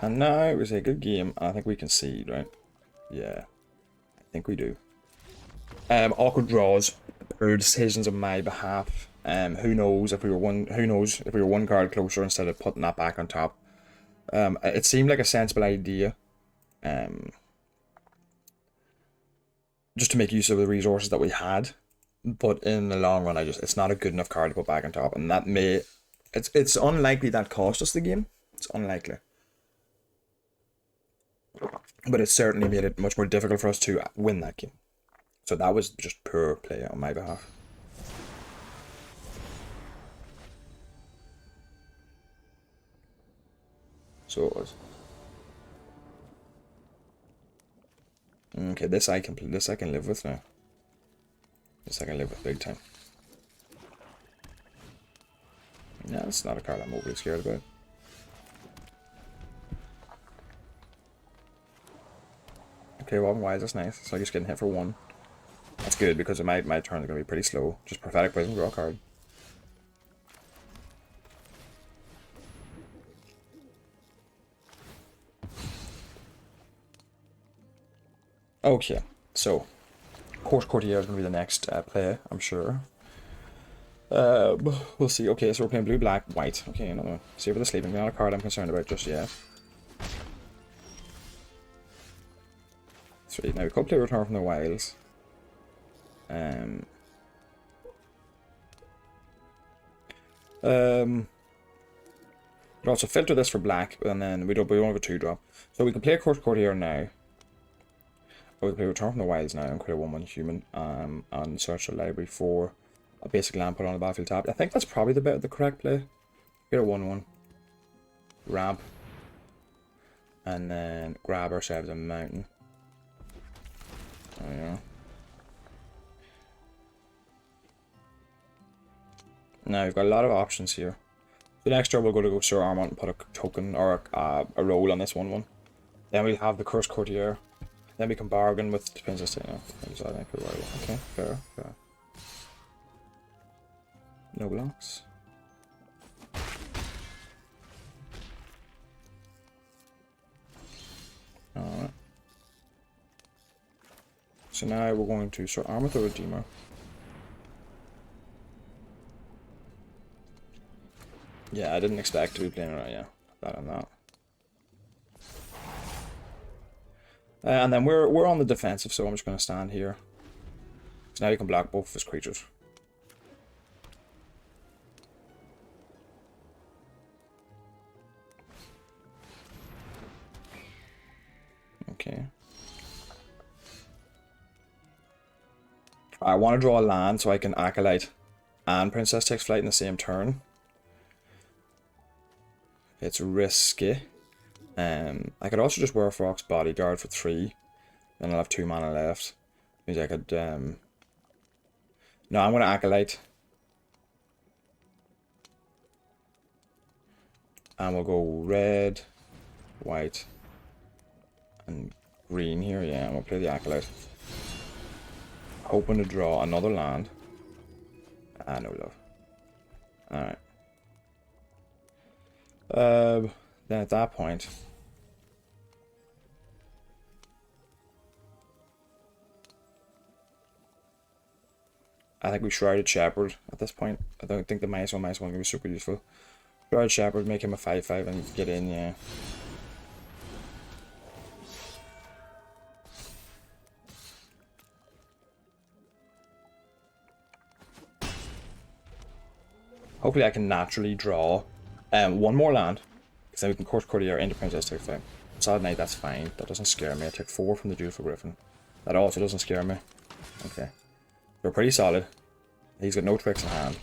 And now it was a good game, and I think we concede, right? Yeah, I think we do. Awkward draws, poor decisions on my behalf. Who knows if we were one card closer instead of putting that back on top. It seemed like a sensible idea. Just to make use of the resources that we had, but in the long run, it's not a good enough card to put back on top, and that it's unlikely that cost us the game. It's unlikely. But it certainly made it much more difficult for us to win that game. So that was just poor play on my behalf. So it was. Okay, this I can live with now. This I can live with big time. Yeah, it's not a card I'm overly scared about. Okay, well, why is this nice? It's like just getting hit for 1. That's good because my turn is going to be pretty slow. Just Prophetic Wisdom, draw a card. Okay, so Course Courtier is going to be the next play, I'm sure. We'll see. Okay, so we're playing blue, black, white. Okay, another one. Save for the Sleeping. Not a card I'm concerned about just yet. Sweet. Now we could play Return from the Wilds. We'd also filter this for black, and then we don't have a 2-drop. So we can play a Course Courtier now. Or we can play Return from the Wilds now and create a 1/1 human. And search the library for a basic land put on the battlefield tab. I think that's probably the correct play. Get a 1/1. Ramp. And then grab ourselves a mountain. Oh yeah. Now we've got a lot of options here. The next turn we'll go Sir Armont and put a token or a roll on this 1/1. Then we'll have the Curse Courtier. Then we can bargain with the Princess Tina. Okay, fair. No blocks. Alright. So now we're going to Sir Armont the Redeemer. Yeah, I didn't expect to be playing around, yeah. That and that. And then we're on the defensive, so I'm just going to stand here. So now you can block both of his creatures. Okay. I want to draw a land so I can Acolyte and Princess Takes Flight in the same turn. It's risky. I could also just wear Fox Bodyguard for 3. Then I'll have 2 mana left. Means I could, no, I'm going to Acolyte. And we'll go red, white, and green here. Yeah, and we'll play the Acolyte. Hoping to draw another land. Ah, no love. Alright. Then at that point, I think we Shrouded Shepherd at this point. I don't think the -1/-1 can be super useful. Shrouded Shepherd, make him a 5/5 and get in, yeah. Hopefully I can naturally draw 1 more land. Because then we can Course Courtier into Princess Takes Flight. Sad Night, that's fine. That doesn't scare me. I took 4 from the Dutiful Griffin. That also doesn't scare me. Okay. We're pretty solid. He's got no tricks in hand.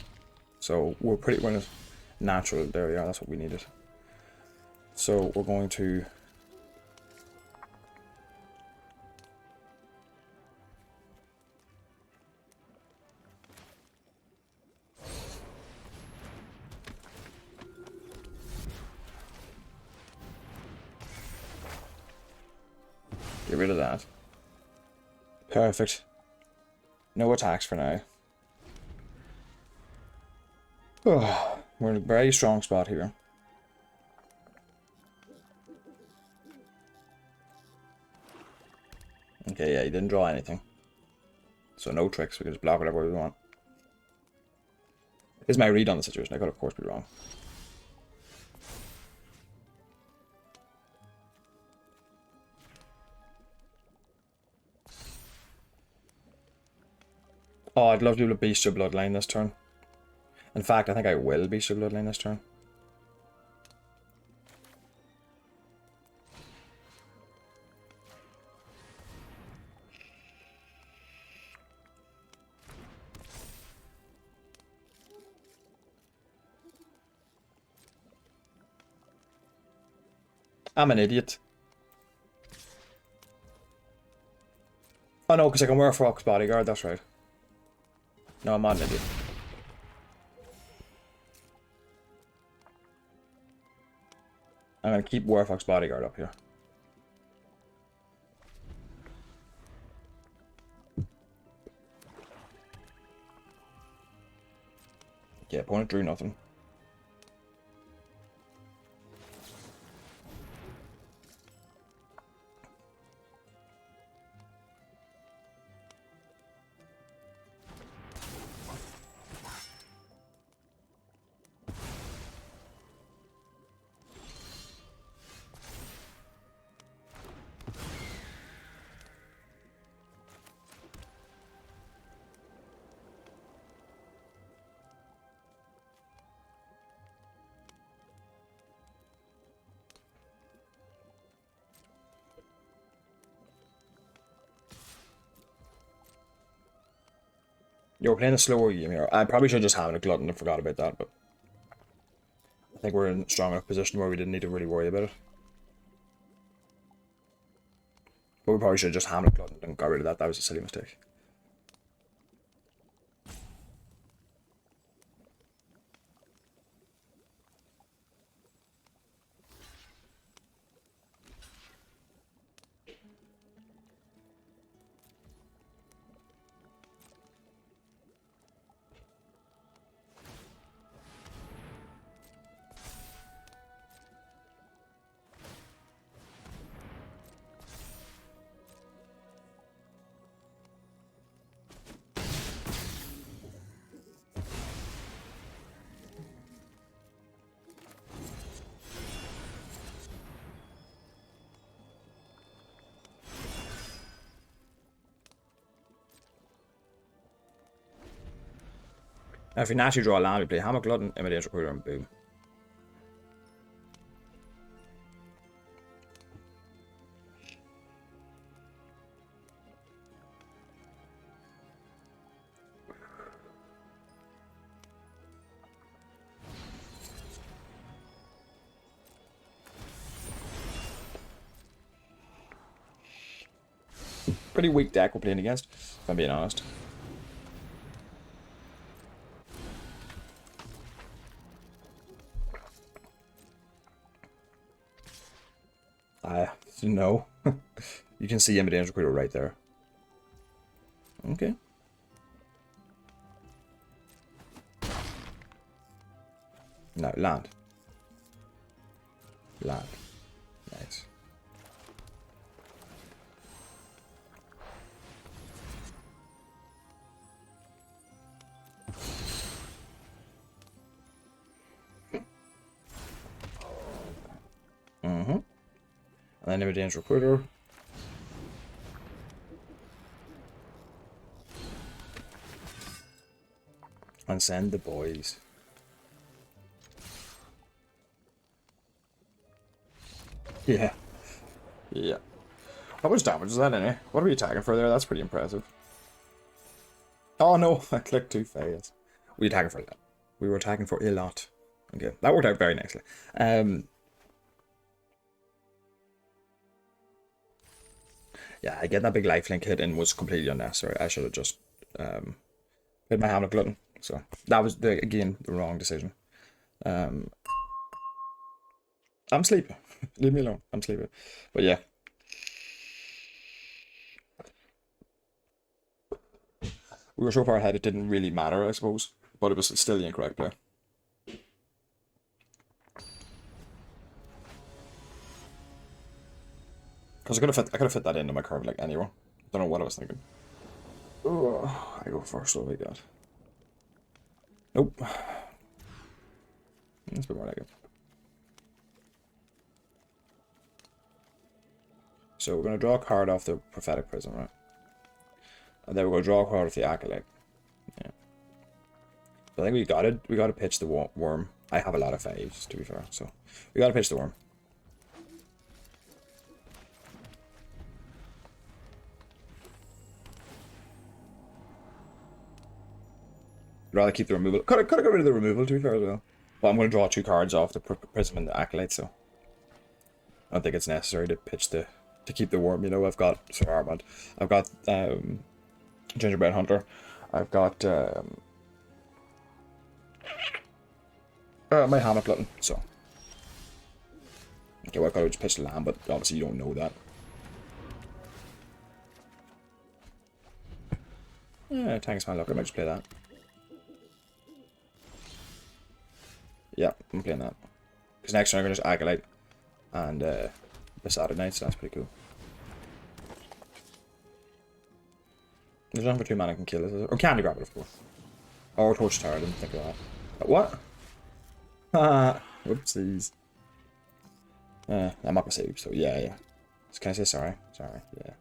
So we're natural. There we are. That's what we needed. So we're going to... get rid of that. Perfect. No attacks for now. Oh, we're in a very strong spot here. Okay, yeah, he didn't draw anything. So no tricks, we can just block whatever we want. This is my read on the situation. I could of course be wrong. Oh, I'd love to be able to beast your Bloodline this turn. In fact, I think I will beast your Bloodline this turn. I'm an idiot. Oh no, because I can wear Fox Bodyguard, that's right. No, I'm not an idiot. I'm gonna keep Warfox Bodyguard up here. Yeah, opponent drew nothing. You're playing a slower game here. I probably should have just having a glutton and forgot about that, but I think we're in a strong enough position where we didn't need to really worry about it. But we probably should have just hammered a glutton and got rid of that. That was a silly mistake. Now, if you naturally draw a land, we play Hammer Glutton, Imitate Recruiter, and boom. Pretty weak deck we're playing against, if I'm being honest. No. You can see Imitate Recruiter right there. Okay. No, land. Land. Nice. And then Imitate Recruiter. And send the boys. Yeah. Yeah. How much damage is that in it? What are we attacking for there? That's pretty impressive. Oh no, I clicked too fast. We attacking for that. We were attacking for a lot. Okay, that worked out very nicely. Yeah, getting that big lifelink hit in was completely unnecessary. I should have just hit my Hamlet Glutton. So that was again the wrong decision. I'm sleeping. Leave me alone. I'm sleeping. But yeah. We were so far ahead it didn't really matter, I suppose. But it was still the incorrect play. Because I could have fit that into my curve like anyone. Don't know what I was thinking. Oh, I go first. Oh my god. Nope. That's a bit more like it. So we're gonna draw a card off the Prophetic Prism, right? And then we're gonna draw a card off the Acolyte. Yeah. I think we gotta pitch the worm. I have a lot of fives, to be fair, so we gotta pitch the worm. I'd rather keep the removal. Could have got rid of the removal, to be fair, as well. But I'm going to draw 2 cards off the Prism and the Acolyte, so. I don't think it's necessary to pitch to keep the worm. You know, I've got Sir Armand, I've got Gingerbread Hunter, I've got my Hammock Glutton. So okay, well, I could have just pitched the land, but obviously you don't know that. Yeah, Tank Expand Lookout. I might just play that. Yeah, I'm playing that. Because next turn I'm going to just Acolyte and Besotted Knight, so that's pretty cool. There's nothing for 2 mana can kill this, is it? Or Candy Grab it, of course. Or Torch Tower, I didn't think of that. What? Ah, whoopsies. I'm not going to say oops, so yeah. So can I say sorry? Sorry, yeah.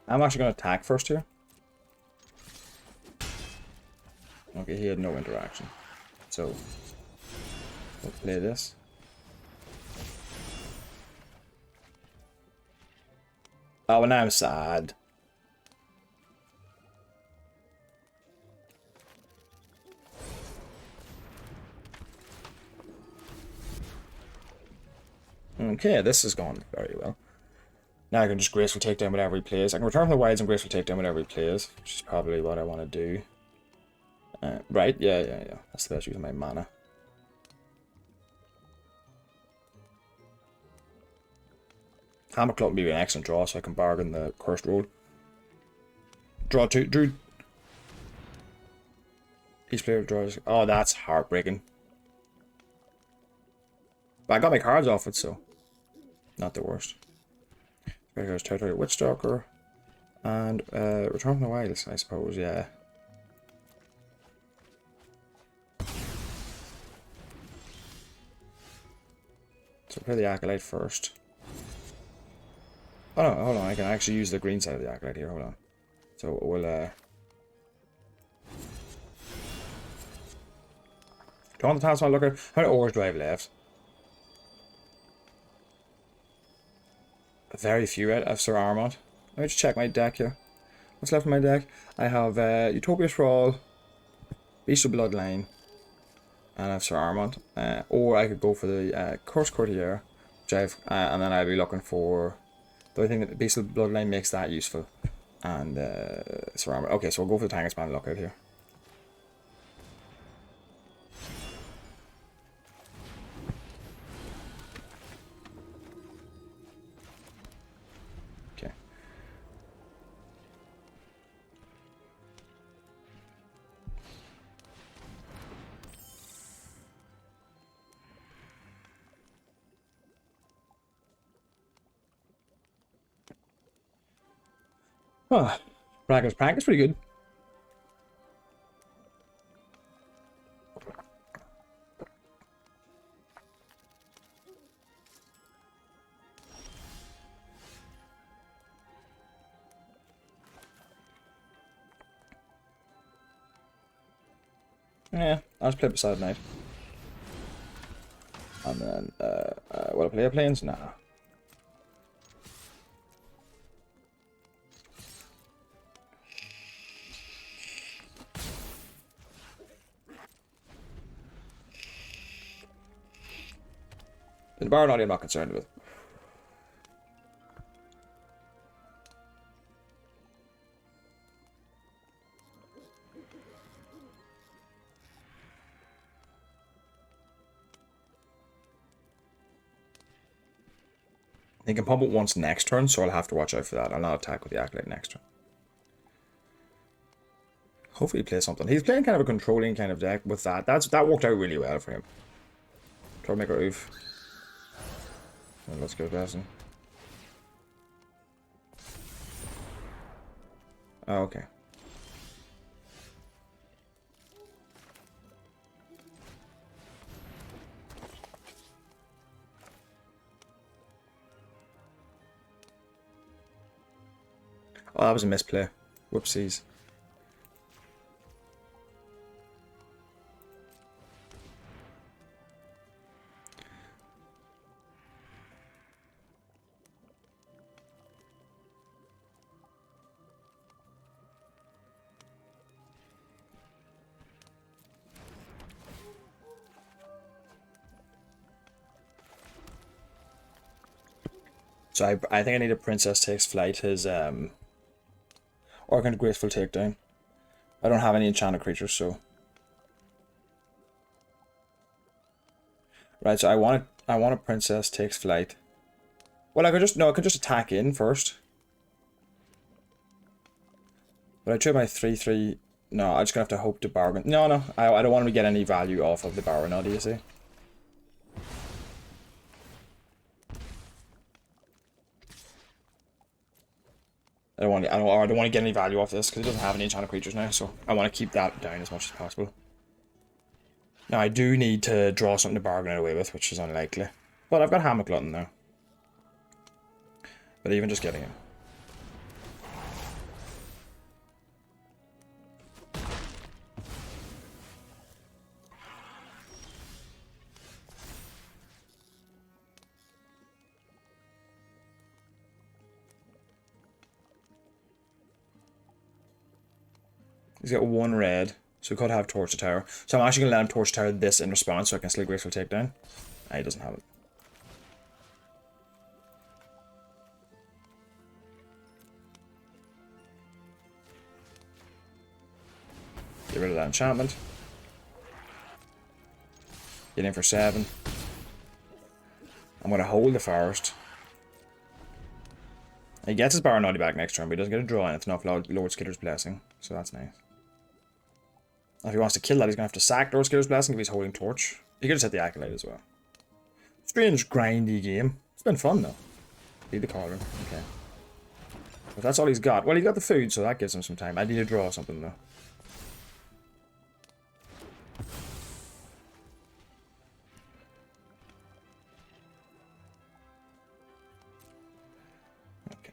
I'm actually going to attack first here. Okay, he had no interaction. So, we'll play this. Oh, and now I'm sad. Okay, this has gone very well. Now I can just graceful takedown whatever he plays. I can return from the wilds and graceful takedown whatever he plays, which is probably what I want to do. Right, yeah. That's the best use of my mana. Hammer Club would be an excellent draw, so I can bargain the cursed roll. Draw 2, drew. Each player draws. Oh, that's heartbreaking. But I got my cards off it, so not the worst. There's Territory Witchstalker and Return from the Wilds, I suppose, yeah. So play the Acolyte first. Oh no, hold on, I can actually use the green side of the Acolyte here, hold on. So we'll do you want the Talisman Lookout? How many ores do I have left? Very few out of Sir Armand. Let me just check my deck here. What's left in my deck? I have Utopia Sprawl, Beast of Bloodline, and I have Sir Armand. Or I could go for the Curse Courtier, which I've, and then I'll be looking for. Though I think that the Beast of Bloodline makes that useful. And Sir Armand. Okay, so we'll go for the Tank Expand Lookout here. Oh, practice pretty good. Yeah, I'll just play Beside Night. And then, will I play Airplanes? Nah. The Baron I'm not concerned with. He can pump it once next turn, so I'll have to watch out for that. I'll not attack with the Acolyte next turn. Hopefully he plays something. He's playing kind of a controlling kind of deck with that. That worked out really well for him. Troublemaker Oof. Well, let's go, Dawson. Oh, okay. Oh, that was a misplay. Whoopsies. So I think I need a Princess Takes Flight, his or kind of Graceful Takedown. I don't have any enchanted creatures, so right. So I want a Princess Takes Flight. Well, I could just attack in first. But I trade my 3/3. No, I'm just gonna have to hope to bargain. No, I don't want to get any value off of the Baronade, you see. I don't want to get any value off this because it doesn't have any enchanted creatures now, so I want to keep that down as much as possible. Now I do need to draw something to bargain it away with, which is unlikely. But I've got Hammock Glutton now. But even just getting it. He's got 1 red, so we could have Torch the Tower. So I'm actually going to let him Torch Tower this in response so I can still Graceful Takedown. Ah, he doesn't have it. Get rid of that enchantment. Get in for 7. I'm going to hold the forest. He gets his Baronade back next turn, but he doesn't get a draw, and it's enough Lord Skitter's Blessing, so that's nice. If he wants to kill that, he's going to have to sack Lord Skitter's Blessing if he's holding Torch. He could have set the Acolyte as well. Strange, grindy game. It's been fun, though. Lead the Cauldron. Okay. But that's all he's got. Well, he's got the food, so that gives him some time. I need to draw something, though. Okay.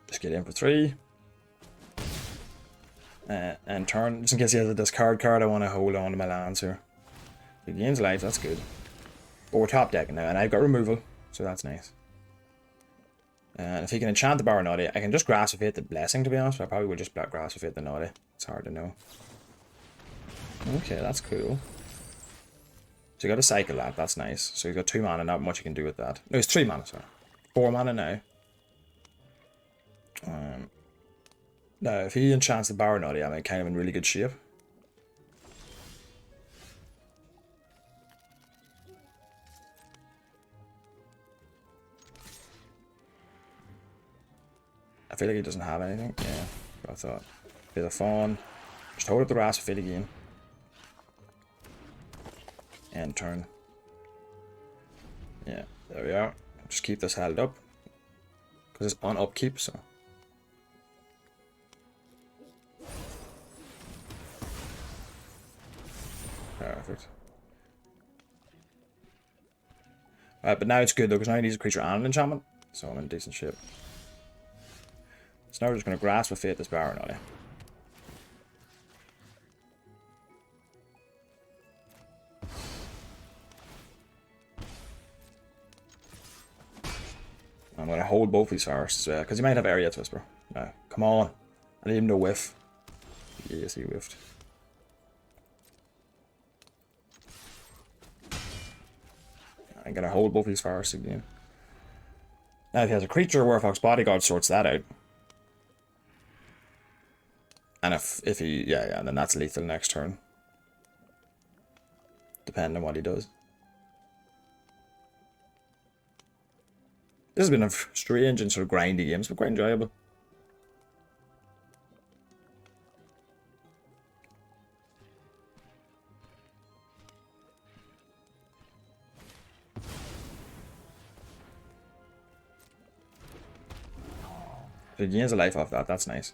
Just get in for 3. And turn, just in case he has a discard card, I want to hold on to my lands here. He gains life, that's good. But we're top decking now, and I've got removal, so that's nice. And if he can enchant the Baronade, I can just Grasp of Fate the Blessing, to be honest, but I probably will just Grasp of Fate the Naughty. It's hard to know. Okay, that's cool. So you got to cycle that, that's nice. So he's got 2 mana, not much you can do with that. No, it's 3 mana, sorry. 4 mana now. Now, if he enchants the Baronade, I'm kind of in really good shape. I feel like he doesn't have anything. Yeah, I thought. Bit of Fawn. Just hold up the Grasp of Fate again. End turn. Yeah, there we are. Just keep this held up. Because it's on upkeep, so. Perfect. But now it's good though, because now he needs a creature and an enchantment. So I'm in decent shape. So now we're just going to Grasp of Fate this Baronade. I'm going to hold both these forests, because he might have Area Whisper. No, come on. I need him to whiff. Yes, he whiffed. I'm going to hold both these forests again. Now if he has a creature, Werewolf's Bodyguard sorts that out. And if he, yeah, then that's lethal next turn. Depending on what he does. This has been a strange and sort of grindy game, but quite enjoyable. He gains a life off that, that's nice.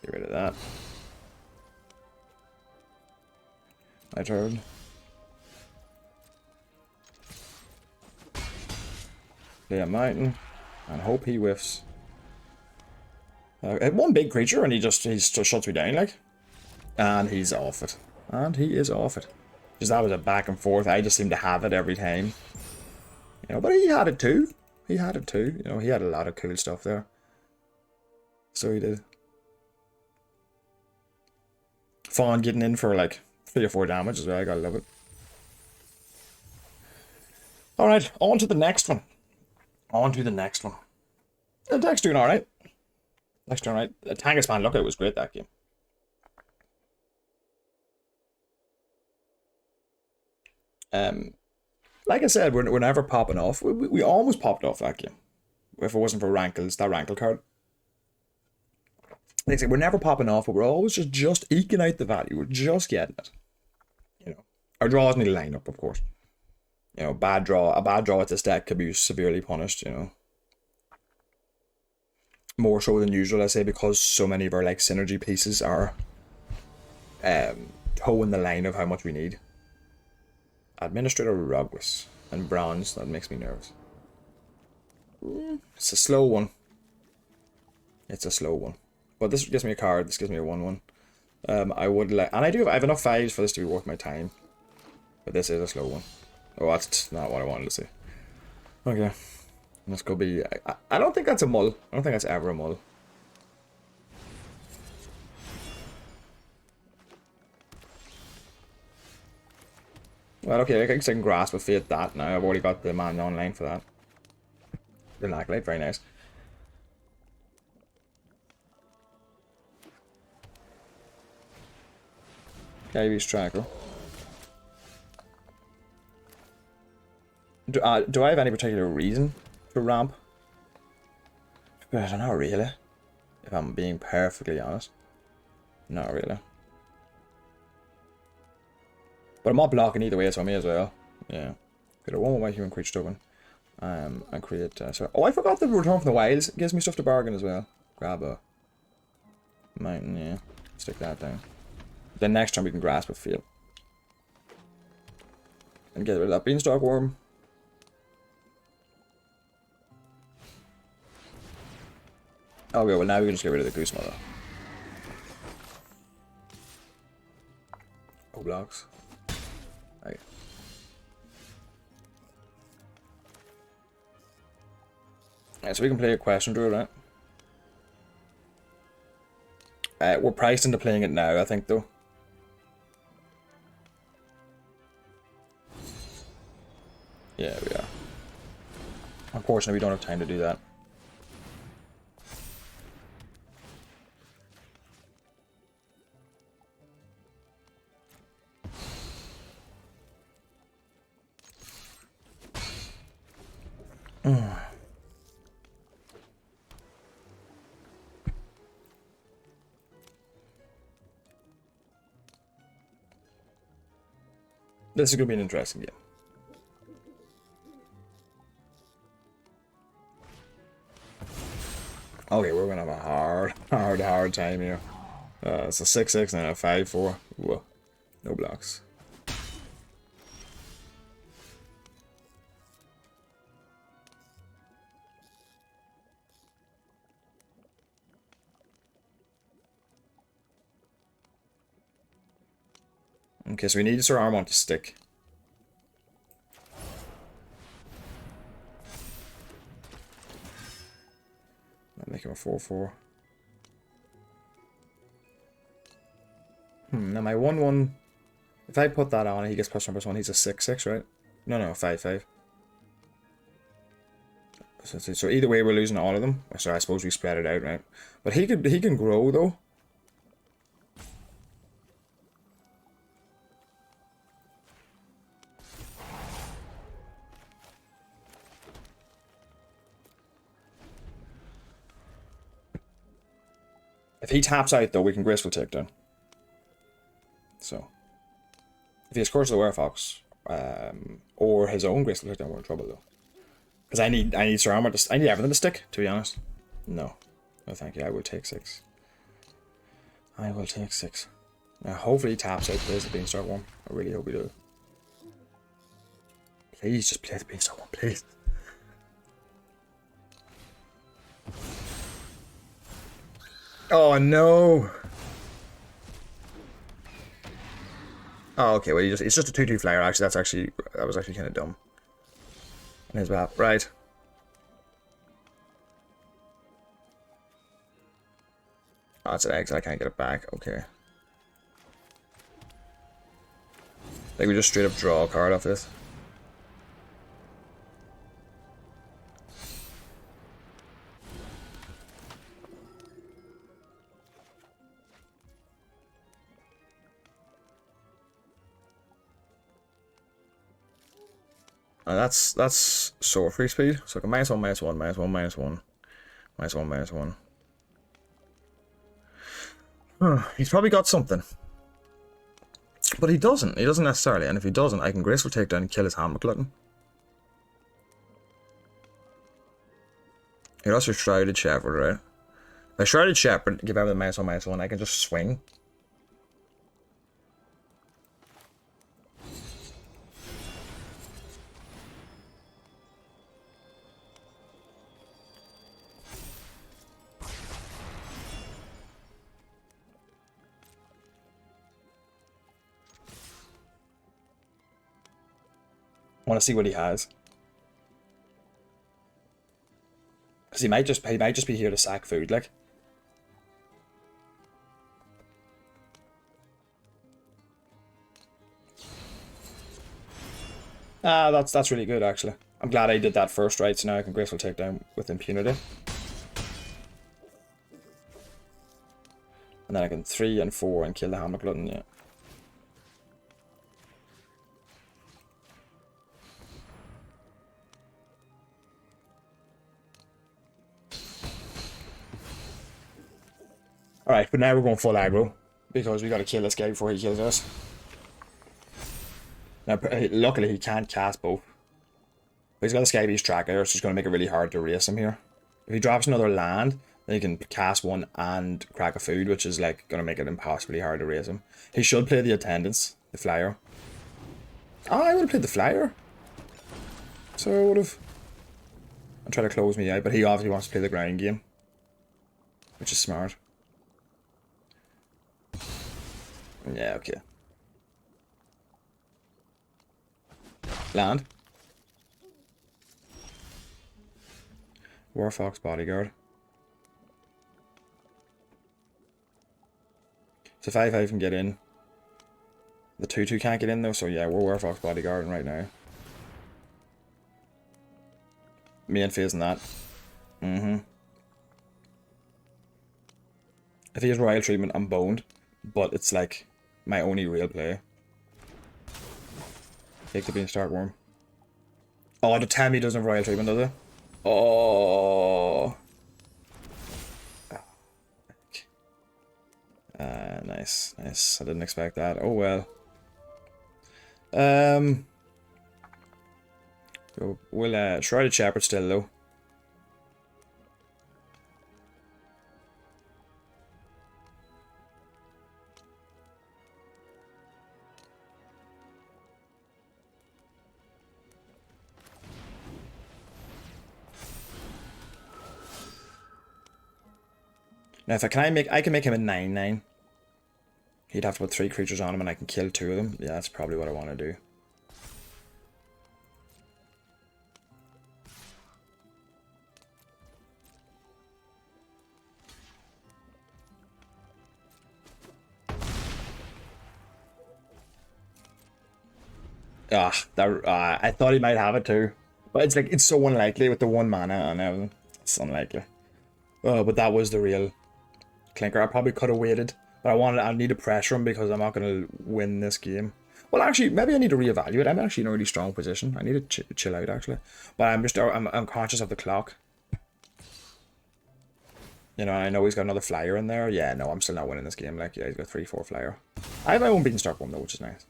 Get rid of that. My turn. Play a mountain and hope he whiffs. One big creature and he just shuts me down like. And he's off it. And he is off it. Because that was a back and forth. I just seem to have it every time. You know, but he had it too. He had it too. You know, he had a lot of cool stuff there. So he did. Fawn getting in for like 3 or 4 damage as well. I gotta love it. Alright, on to the next one. On to the next one. The deck's doing alright. Deck's doing alright. The Tangaspan Lookout was great that game. Like I said, we're never popping off. We almost popped off that game. If it wasn't for Rankles, that Rankle card. Like I said, we're never popping off, but we're always just eking out the value. We're just getting it. You know, our draws need to line up, of course. You know, a bad draw at this deck could be severely punished, you know. More so than usual, I say, because so many of our like synergy pieces are toeing the line of how much we need. Administrator Rugwis and Bronze, that makes me nervous. It's a slow one. It's a slow one. But this gives me a card, this gives me a 1/1. I would like, and I have enough 5s for this to be worth my time. But this is a slow one. Oh, that's not what I wanted to see. Okay. Let's go be... I don't think that's a mull. I don't think that's ever a mull. Well, okay, I guess I can grasp a Fate that now. I've already got the man online for that. The Acolyte, very nice. Ivy's Tracker. Do I have any particular reason to ramp? I don't know, really. If I'm being perfectly honest. Not really. But I'm not blocking either way, so I may as well. Yeah. Get a 1 with my human creature token. And create... so, oh, I forgot the Return from the Wilds. It gives me stuff to bargain as well. Grab a mountain, yeah. Stick that down. Then next time we can grasp a field. And get rid of that Beanstalk Worm. Okay, well now we can just get rid of the Goose Mother. Oh, blocks. Right. Alright, so we can play a question draw, right? We're priced into playing it now, I think, though. Yeah, we are. Unfortunately, we don't have time to do that. This is going to be an interesting game. Okay, we're going to have a hard time here. It's a 6-6 and a 5-4. Whoa. No blocks. Okay, so we need Sir Armont to stick. I'll make him a 4-4. Now my 1-1... If I put that on, he gets +1/+1, he's a 6-6, right? No, 5-5. So either way, we're losing all of them. So I suppose we spread it out, right? But he can grow, though. If he taps out, though, we can Graceful Takedown. So, if he has Curse of the Werefox, or his own Graceful Takedown, we're in trouble, though. Because I need Sir Armor to... I need everything to stick, to be honest. No. No, thank you. I will take 6. I will take 6. Now, hopefully he taps out, plays the Beanstalk one. I really hope he does. Please, just play the Beanstalk one, please. Oh no! Oh, okay, well, it's just a 2/2 flyer, actually. That was actually kind of dumb. On his map, right. Oh, it's an exit. I can't get it back. Okay. Like we just straight up draw a card off this. That's sword free speed. So I can -1, -1, -1, -1, -1, -1. He's probably got something. But he doesn't. He doesn't necessarily. And if he doesn't, I can graceful takedown and kill his Hammer Glutton. He also Shrouded Shepherd, right? If I Shrouded Shepherd, give everything -1, -1, I can just swing. I want to see what he has. Because he might just be here to sack food, like. Ah, that's really good actually. I'm glad I did that first, right? So now I can graceful takedown with impunity. And then I can 3 and 4 and kill the Hammer Glutton, yeah. Alright, but now we're going full aggro. Because we gotta kill this guy before he kills us. Now, luckily he can't cast both. But he's got a Skybeast Tracker, so it's going to make it really hard to race him here. If he drops another land, then he can cast one and crack a food, which is like going to make it impossibly hard to race him. He should play the Attendance, the Flyer. Oh, I would have played the Flyer. So I would have. And try to close me out, but he obviously wants to play the grind game. Which is smart. Yeah, okay. Land. Warfox Bodyguard. So 5/5 can get in. The 2/2 can't get in though, so yeah, we're Warfox Bodyguarding right now. Main phase in that. If he has Royal Treatment, I'm boned. But it's like my only real play. Take the Beanstalk Worm. Oh, to tell me he doesn't have Royal Treatment, does it? Oh. Nice, nice. I didn't expect that. Oh well. We'll Shrouded Shepherd still though. Now if I can make him a 9/9. He'd have to put 3 creatures on him and I can kill 2 of them. Yeah, that's probably what I want to do. I thought he might have it too. But it's like, it's so unlikely with the 1 mana and everything. It's unlikely. Oh, but that was the real clinker. I probably could have waited. But I need to pressure him because I'm not going to win this game. Well, actually, maybe I need to reevaluate. I'm actually in a really strong position. I need to chill out, actually. But I'm conscious of the clock. You know, I know he's got another Flyer in there. Yeah, no, I'm still not winning this game. Like, yeah, he's got 3/4 Flyer. I have my own Beanstalk one, though, which is nice.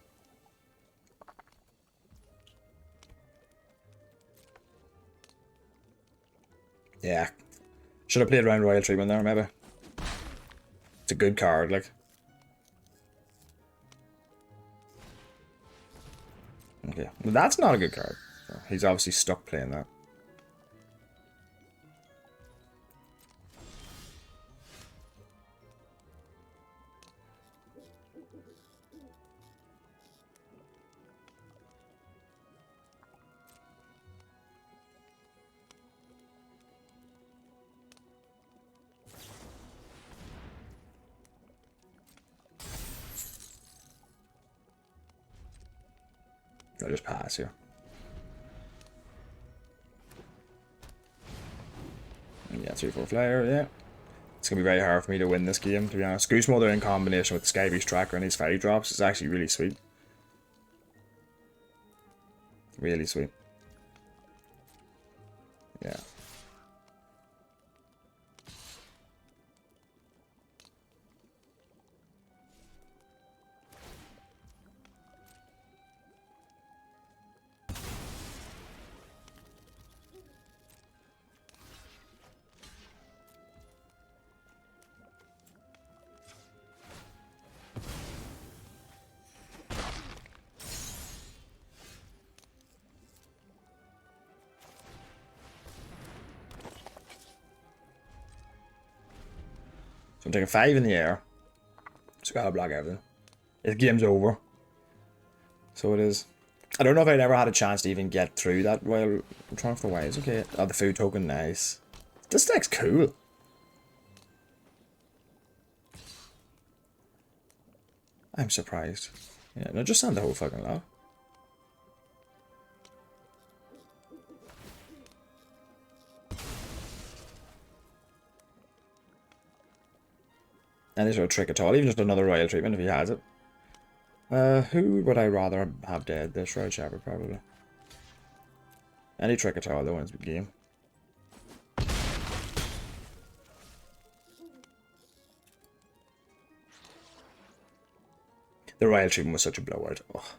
Yeah. Should have played around Royal Treatment there, maybe. It's a good card, like. Okay, well, that's not a good card. He's obviously stuck playing that. I'll just pass here. Yeah, 3/4 flyer, yeah. It's going to be very hard for me to win this game, to be honest. Goose Mother in combination with Sky Beast Tracker and these 5 drops is actually really sweet. Really sweet. Yeah. So I'm taking 5 in the air. So gotta block everything. The game's over. So it is. I don't know if I'd ever had a chance to even get through that while I'm trying for the ways. Okay. Oh, the food token, nice. This deck's cool. I'm surprised. Yeah, no, just send the whole fucking lot. Any sort of trick at all, even just another royal treatment if he has it. Who would I rather have dead? The Shroud Shepherd, probably. Any trick at all, though, wins the game. The royal treatment was such a blowout. Oh.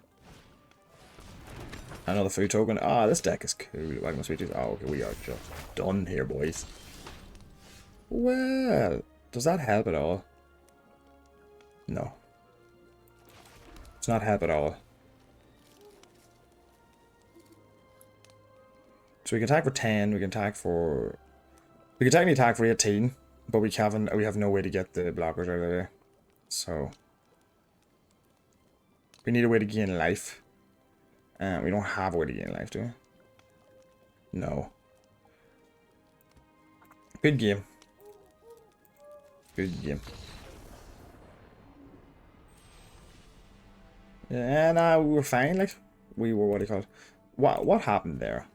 Another food token. Ah, this deck is cool. Welcome, sweeties. Oh, okay, we are just done here, boys. Well, does that help at all? No. It's not help at all. So we can attack for 10, we can attack for... We can technically attack for 18, but we have no way to get the blockers out of there. So... We need a way to gain life. We don't have a way to gain life, do we? No. Good game. Good game. Yeah, nah, we were fine, like, we were, what do you call it? What happened there?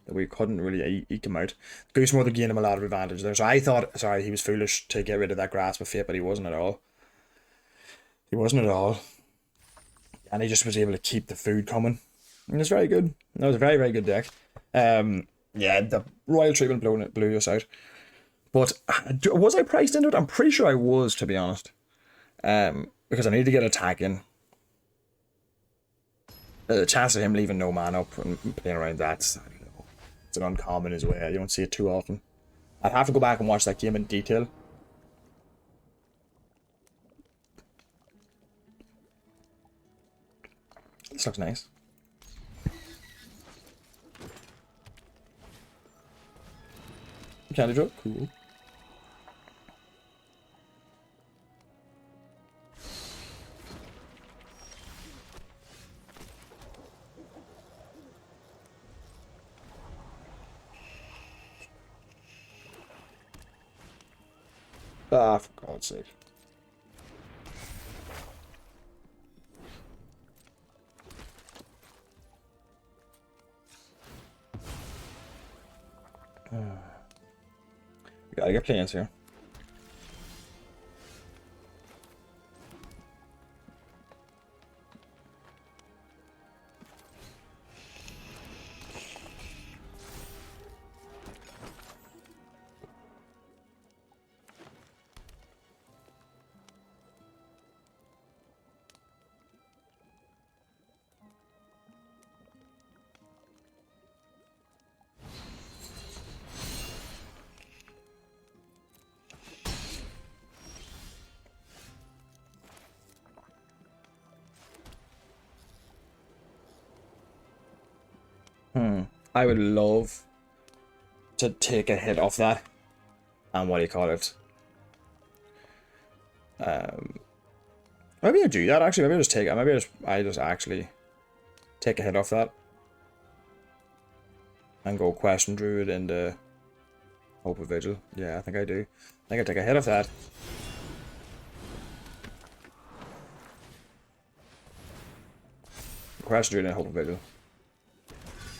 That we couldn't really eke him out. Goose Mother gained him a lot of advantage there, so I thought, sorry, he was foolish to get rid of that Grasp of Fate, but he wasn't at all. He wasn't at all. And he just was able to keep the food coming. And it was very good. That was a very, very good deck. Yeah, the royal treatment blew us out. But, was I priced into it? I'm pretty sure I was, to be honest. Because I need to get attack in. The chance of him leaving no man up and playing around that's, I don't know, it's an uncommon as well. You don't see it too often. I'd have to go back and watch that game in detail. This looks nice. Candy drop, cool. Ah, for God's sake. We gotta get plans here. I would love to take a hit off that. And what do you call it? Maybe I do that actually. Maybe I just take it. Maybe I just actually take a hit off that. And go Question Druid into Hope of Vigil. Yeah, I think I do. I think I take a hit off that. Question Hope of Vigil.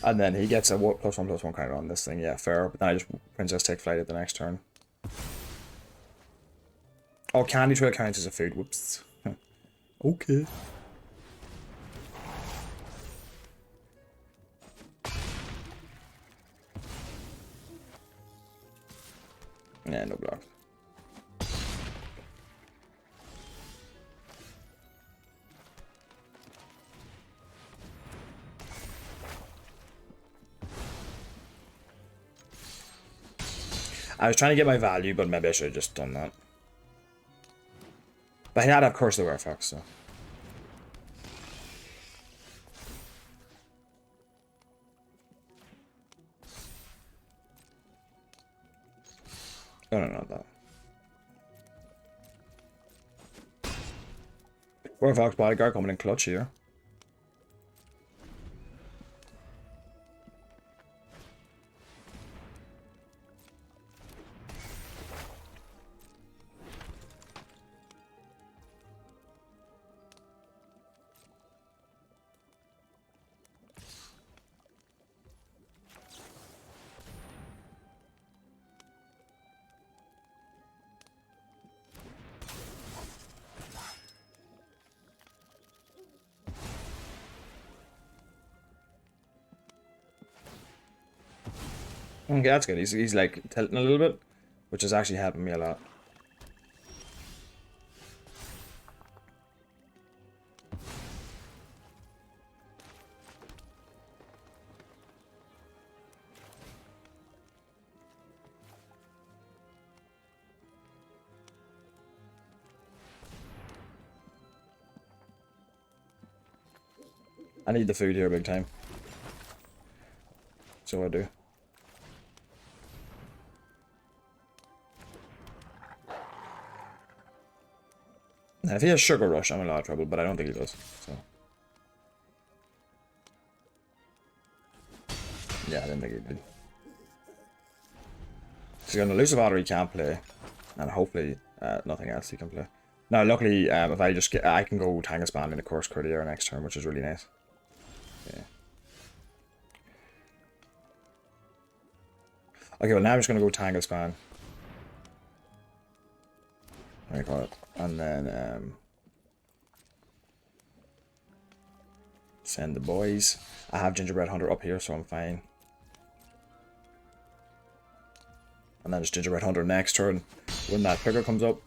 And then he gets a +1/+1 counter on this thing. Yeah, fair. But then I just Princess take flight at the next turn. Oh, Candy Trail counts as a food. Whoops. Okay. Yeah, no block. I was trying to get my value, but maybe I should have just done that. But he had to have Curse of the Werefox, so. Oh, no, not that. Werefox Bodyguard coming in clutch here. Okay, that's good. He's like tilting a little bit, which is actually helping me a lot. I need the food here big time. So I do. Now, if he has Sugar Rush, I'm in a lot of trouble, but I don't think he does. So. Yeah, I didn't think he did. He's got an Elusive Otter he can't play, and hopefully nothing else he can play. Now, luckily, if I just get, I can go Tangaspan in the Course Courtier next turn, which is really nice. Yeah. Okay, well now I'm just gonna go Tangaspan. What do you call it? And then send the boys. I have Gingerbread Hunter up here, so I'm fine. And then just Gingerbread Hunter next turn when that trigger comes up.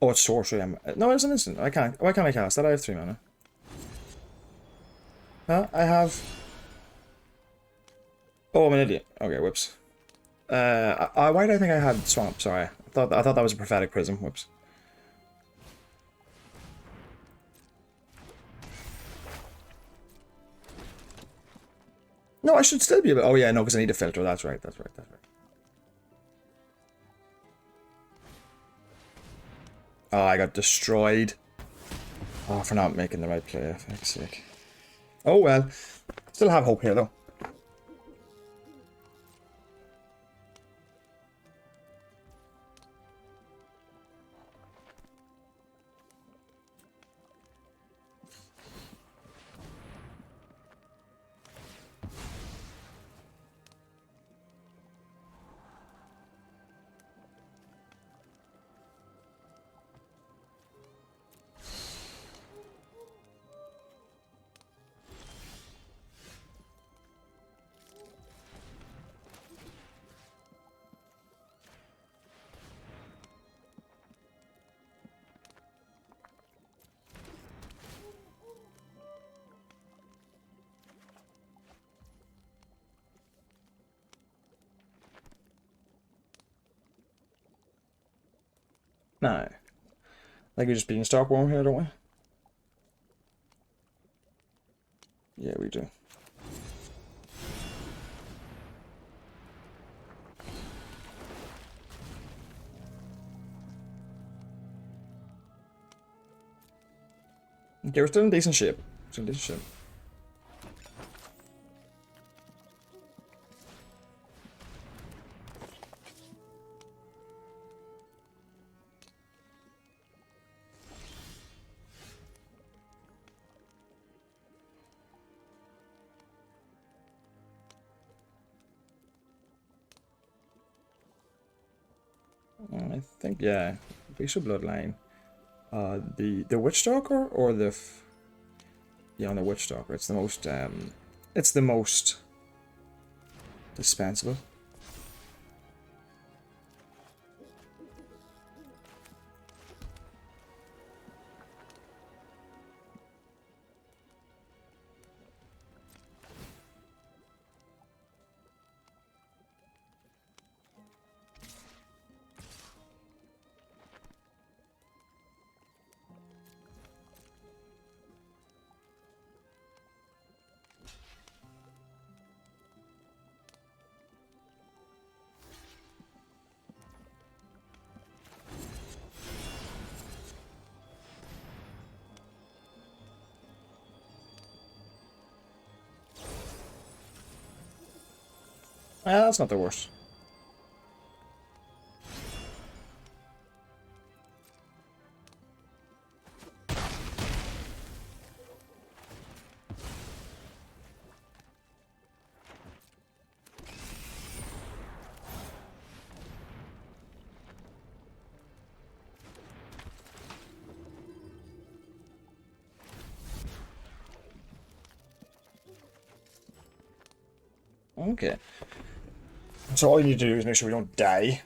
Oh, it's sorcery. No, it's an instant. I can't. Why can't I cast that? I have 3 mana. Huh? I have. Oh, I'm an idiot. Okay, whoops. Why did I think I had Swamp? Sorry. I thought that was a Prophetic Prism. Whoops. No, I should still be able. Oh yeah, no, because I need a filter. That's right. That's right. That's right. Oh, I got destroyed. Oh, for not making the right play, for fuck's sake. Oh well. Still have hope here though. No. I think we're just being Stockworm here, don't we? Yeah, we do. Okay, we're still in decent shape. Still in decent shape. I think, yeah. Bishop Bloodline. The Witch Stalker or the... Yeah, on the Witch Stalker. It's the most, it's the most dispensable. That's not the worst. Okay. So all you need to do is make sure we don't die.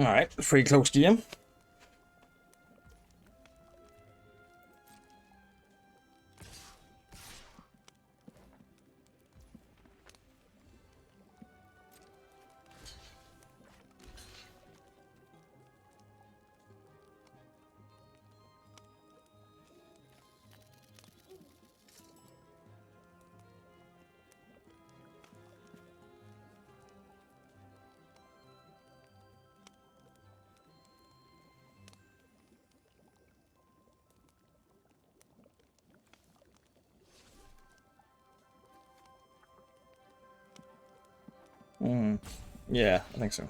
Alright, pretty close game. Yeah, I think so.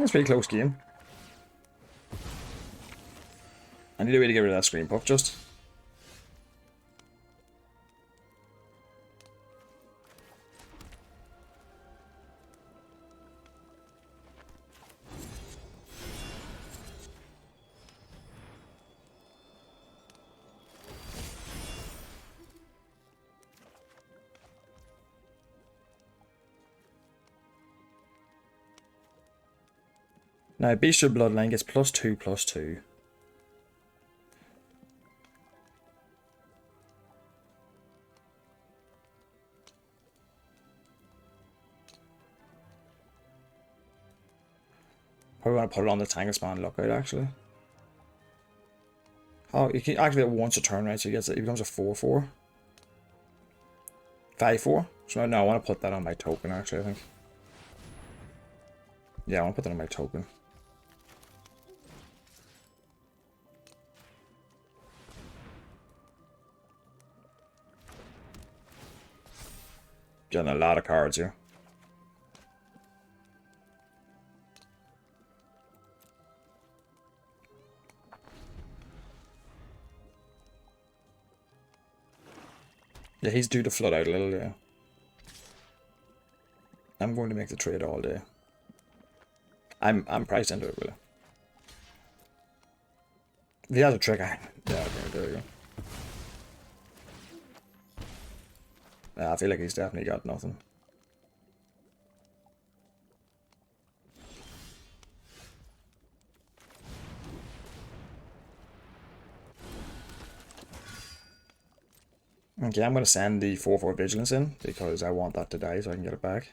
It's a pretty close game. I need a way to get rid of that screen puff just. Now, Bestial Bloodline gets +2/+2. Probably want to put it on the Tanglespan lookout, actually. Oh, you can activate it once a turn, right? So he becomes a 4/4. 5/4. So no, I want to put that on my token, actually, I think. Yeah, I want to put that on my token. Getting a lot of cards here. Yeah, he's due to flood out a little, yeah. I'm going to make the trade all day. I'm priced into it, really. If he has a trick, yeah, okay, there you go. Yeah, I feel like he's definitely got nothing. Okay, I'm going to send the 4/4 Vigilance in because I want that to die so I can get it back.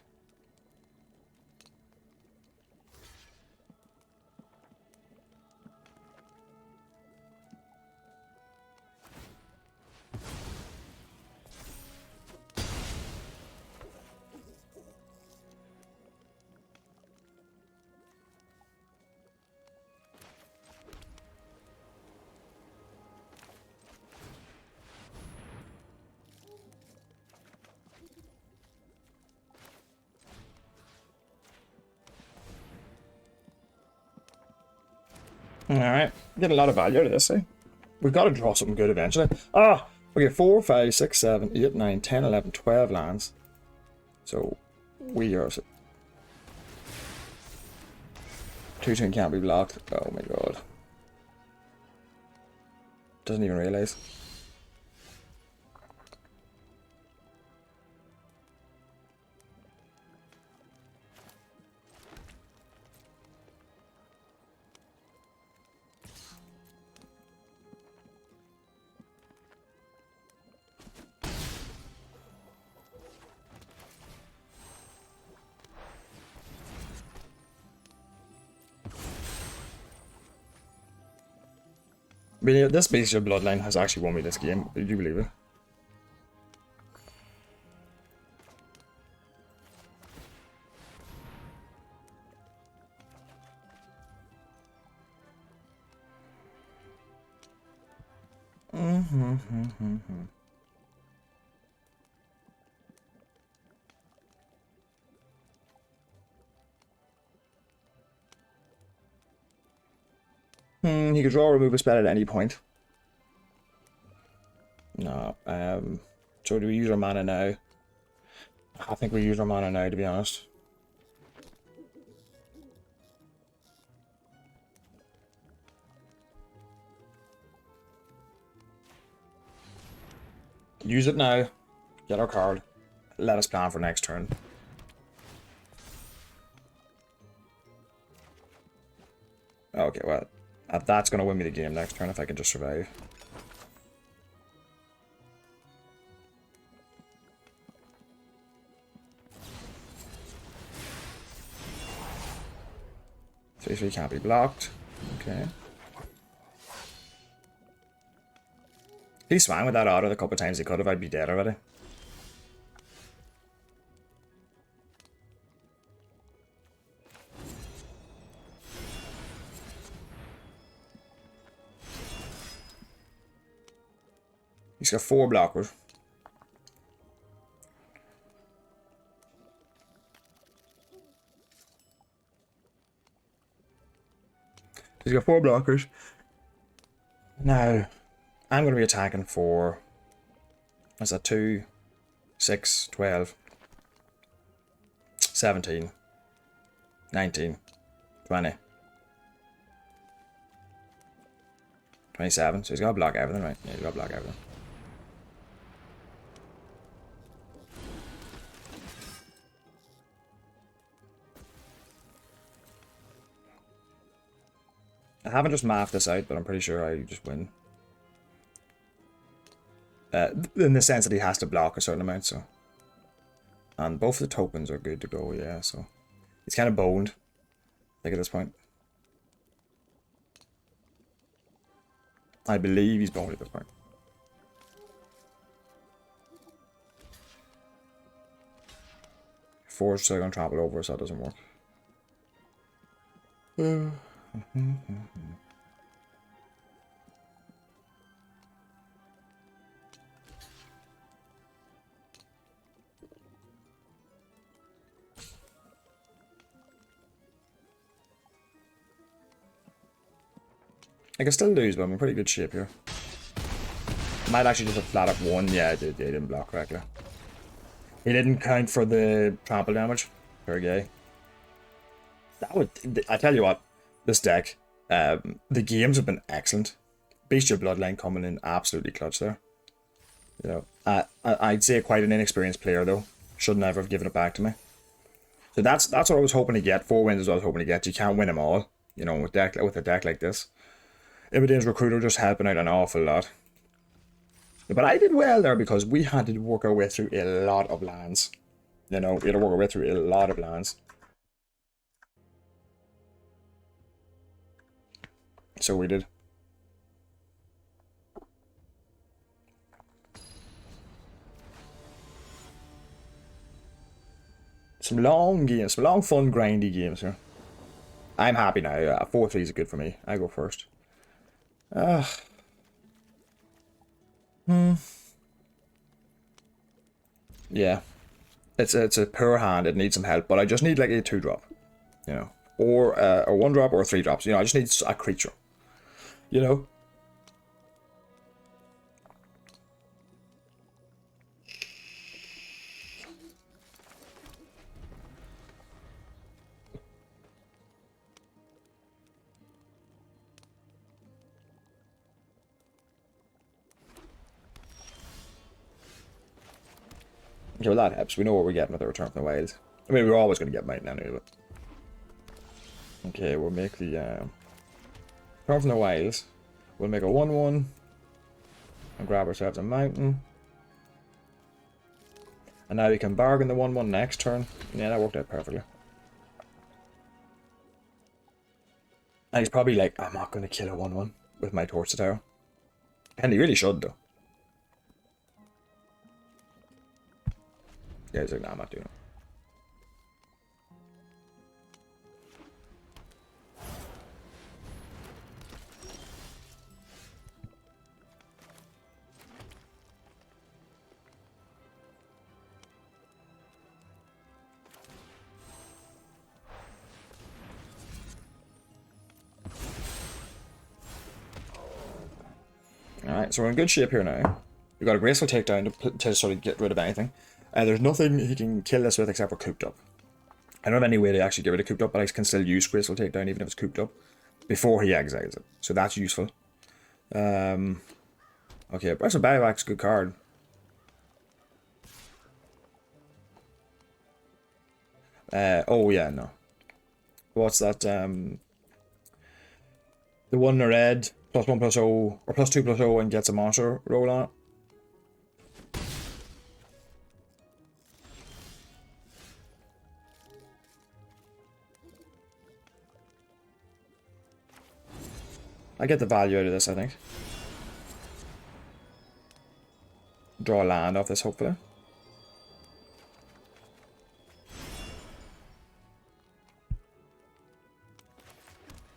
Alright, get a lot of value out of this, eh? We've got to draw something good eventually. Ah! Okay, 4, 5, 6, 7, 8, 9, 10, 11, 12 lands. So, we are... 2/2 can't be blocked. Oh my god. Doesn't even realize. I mean, this basic bloodline has actually won me this game. Do you believe it? He could draw or remove a spell at any point. No. So do we use our mana now? I think we use our mana now, to be honest. Use it now. Get our card. Let us plan for next turn. Okay, well, that's going to win me the game next turn if I can just survive. So can't be blocked. Okay. He swung with that auto the couple of times he could have, I'd be dead already. He's got 4 blockers. He's got 4 blockers. Now, I'm going to be attacking for... What's that? 2, 6, 12, 17, 19, 20, 27. So he's got to block everything, right? Yeah, he's got to block everything. I haven't just mathed this out, but I'm pretty sure I just win. In the sense that he has to block a certain amount, so. And both the tokens are good to go, yeah, so. He's kind of boned, I think, at this point. I believe he's boned at this point. Forge, so I'm going to trample over, so that doesn't work. I can still lose, but I'm in pretty good shape here. Might actually just have flat up one. Yeah, I did. Yeah, he didn't block correctly. He didn't count for the trample damage. Very gay. That would. I tell you what, this deck, the games have been excellent. Bestial Bloodline coming in absolutely clutch there. You know, I'd say quite an inexperienced player though. Should never have given it back to me. So that's what I was hoping to get. 4 wins is what I was hoping to get. You can't win them all, you know, with a deck like this. Eldraine's Recruiter just helping out an awful lot. But I did well there because we had to work our way through a lot of lands. You know, we had to work our way through a lot of lands. So we did. Some long games, some long, fun, grindy games here. I'm happy now. 4-3 is good for me. I go first. Yeah. It's a poor hand. It needs some help, but I just need like a 2-drop, you know, or a 1-drop or a 3-drops. You know, I just need a creature. You know. Okay, well that helps. We know what we're getting with the Return from the Wild. I mean, we're always going to get Mountain anyway, but... Okay, we'll make the... Return from the Wild. We'll make a 1-1. And grab ourselves a Mountain. And now we can bargain the 1-1 next turn. Yeah, that worked out perfectly. And he's probably like, I'm not going to kill a 1-1 with my Torch to Tower. And he really should, though. Yeah, he's like, nah, I'm not doing it. Alright, so we're in good shape here now. We've got a Graceful Takedown to sort of get rid of anything. There's nothing he can kill us with except for Cooped Up. I don't have any way to actually get rid of Cooped Up, but I can still use Graceful Takedown even if it's Cooped Up before he exiles it. So that's useful. Okay, Breath of Buyback's a good card. Oh yeah, no. What's that? The one in the red, +1/+0, or +2/+0 and gets a monster roll on it. I get the value out of this, I think. Draw a land off this, hopefully.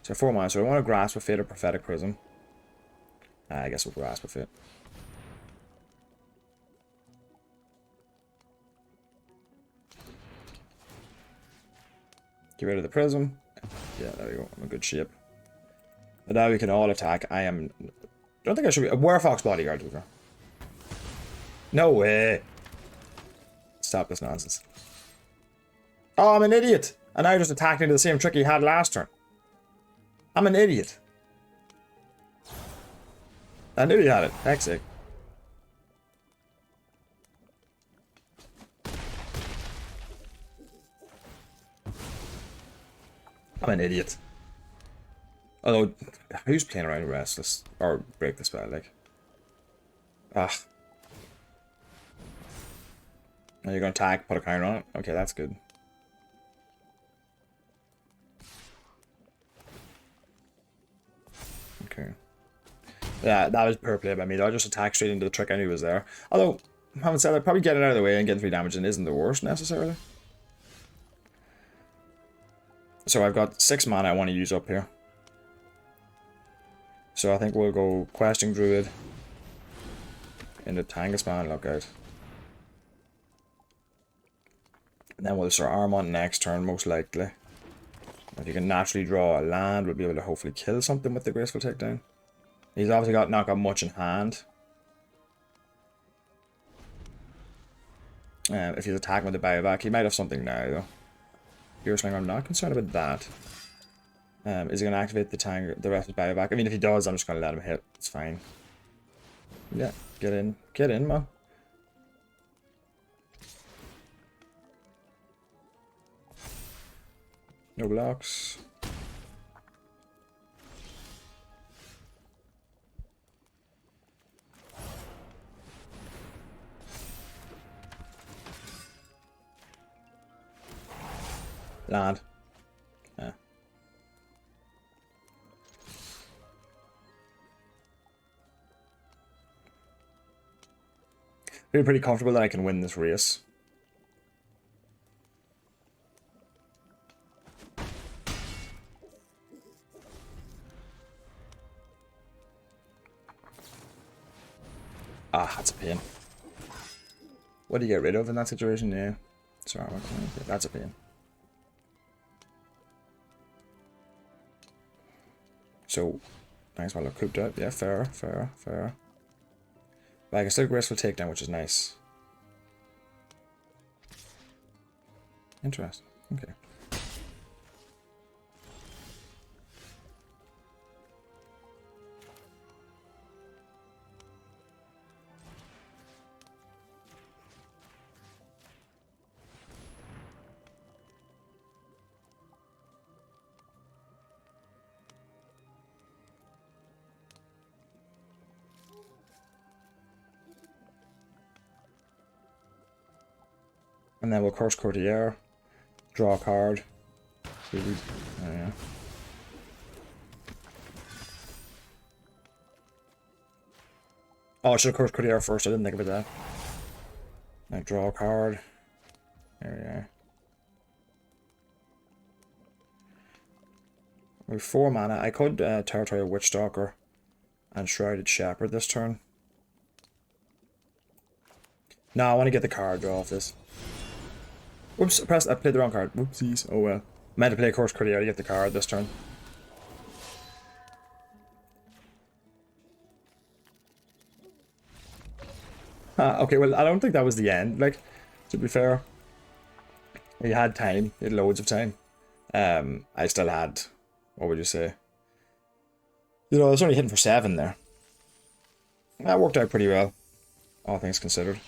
So 4 mana, so I want to Grasp of Fate or Prophetic Prism. I guess we'll Grasp of Fate. Get rid of the Prism. Yeah, there we go. I'm in good shape. But now we can all attack. Don't think I should be a Werefox Bodyguard over. No way. Stop this nonsense. Oh, I'm an idiot. And I just attacked into the same trick he had last turn. I'm an idiot. I knew he had it. Heck's sake. I'm an idiot. Although, who's playing around Restless? Or Break the Spell, like? Ah. Now you're gonna attack, put a counter on it? Okay, that's good. Okay. Yeah, that was poor play by me. I just attacked straight into the trick I knew was there. Although, having said that, probably getting it out of the way and getting 3 damage in isn't the worst, necessarily. So I've got 6 mana I want to use up here. So I think we'll go Questing Druid into Tangaspan Lookout. And then we'll start Armont next turn, most likely. If you can naturally draw a land, we'll be able to hopefully kill something with the Graceful Takedown. He's obviously not got much in hand. If he's attacking with the buyback, he might have something now, though. Gearslinger, I'm not concerned about that. Is he going to activate the rest of his buyback? I mean, if he does, I'm just going to let him hit. It's fine. Yeah, get in. Get in, man. No blocks. Land. Yeah. Feel pretty comfortable that I can win this race. Ah, that's a pain. What do you get rid of in that situation? Yeah. Sorry, that's a pain. So, nice while I cooped out. Yeah, fair. But I can still Graceful Takedown, which is nice. Interesting. Okay. And then we'll Curse Courtier, draw a card. Yeah. Oh, I should have Curse Courtier first, I didn't think about that. Now draw a card. There we are. We have 4 mana. I could Territorial Witchstalker and Shrouded Shepherd this turn. No, I want to get the card draw off this. Whoops, I played the wrong card. Whoopsies. Oh well. Meant to play Curse Courtier to get the card this turn. Okay, well, I don't think that was the end. Like, to be fair, we had time. We had loads of time. I still had, what would you say? You know, I was only hitting for 7 there. That worked out pretty well, all things considered.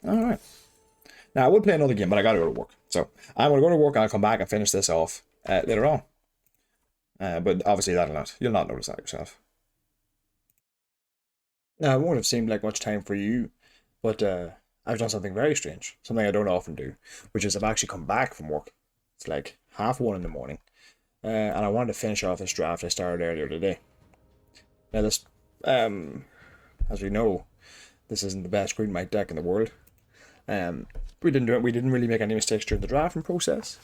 Alright. Now, I would play another game, but I gotta go to work. So, I'm gonna go to work and I'll come back and finish this off later on. But obviously, you'll not notice that yourself. Now, it won't have seemed like much time for you, but I've done something very strange. Something I don't often do, which is I've actually come back from work. It's like 1:30 in the morning. And I wanted to finish off this draft I started earlier today. Now, this, as we know, this isn't the best green white deck in the world. We didn't really make any mistakes during the drafting process.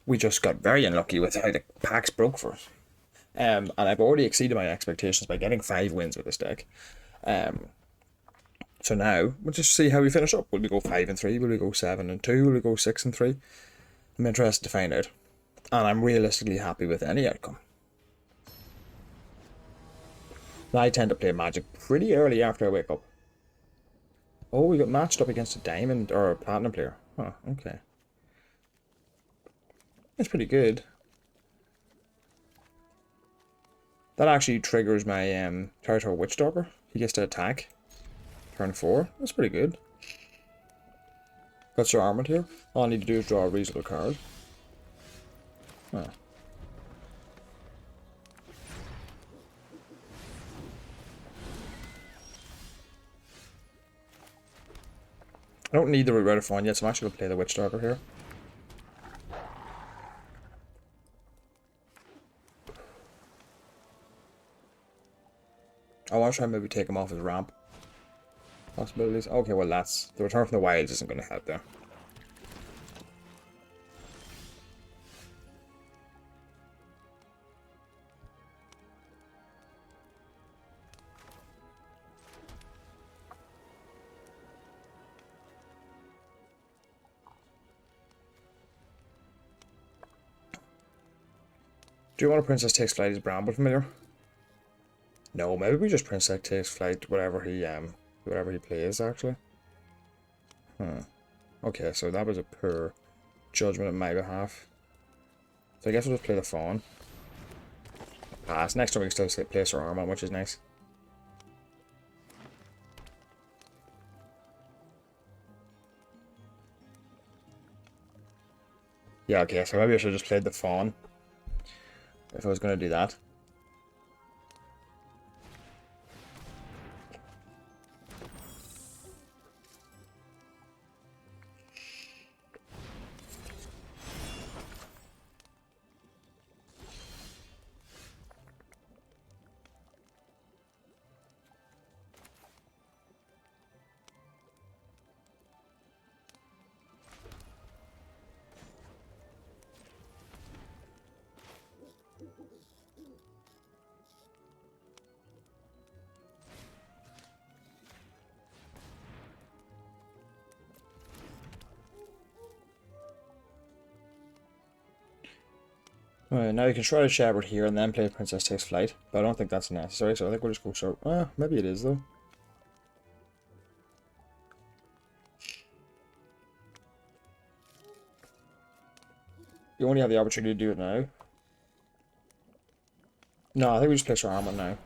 We just got very unlucky with how the packs broke for us. And I've already exceeded my expectations by getting 5 wins with this deck. So now we'll just see how we finish up. Will we go 5-3? Will we go 7-2? Will we go 6-3? I'm interested to find out. And I'm realistically happy with any outcome. I tend to play Magic pretty early after I wake up. Oh, we got matched up against a diamond or a platinum player. Oh, okay. That's pretty good. That actually triggers my Territorial Witchstalker. He gets to attack. Turn 4. That's pretty good. Got your armored here. All I need to do is draw a reasonable card. Huh. I don't need the Red of Fawn yet, so I'm actually going to play the Witchstalker here. I want to try and maybe take him off his ramp. Possibilities. Okay, well that's... The Return from the Wilds isn't going to help there. Do you want a Princess Takes Flight as Bramble Familiar? No, maybe we just Princess Takes Flight whatever he plays actually. Okay, so that was a poor judgment on my behalf. So I guess we'll just play the Fawn. Pass. Next time we can still place our arm on, which is nice. Yeah, okay, so maybe I should have just played the Fawn if I was going to do that. Alright, now you can try to Shepherd here and then play Princess Takes Flight, but I don't think that's necessary, so I think we'll just go short. Maybe it is though. You only have the opportunity to do it now. No, I think we just place our arm on now.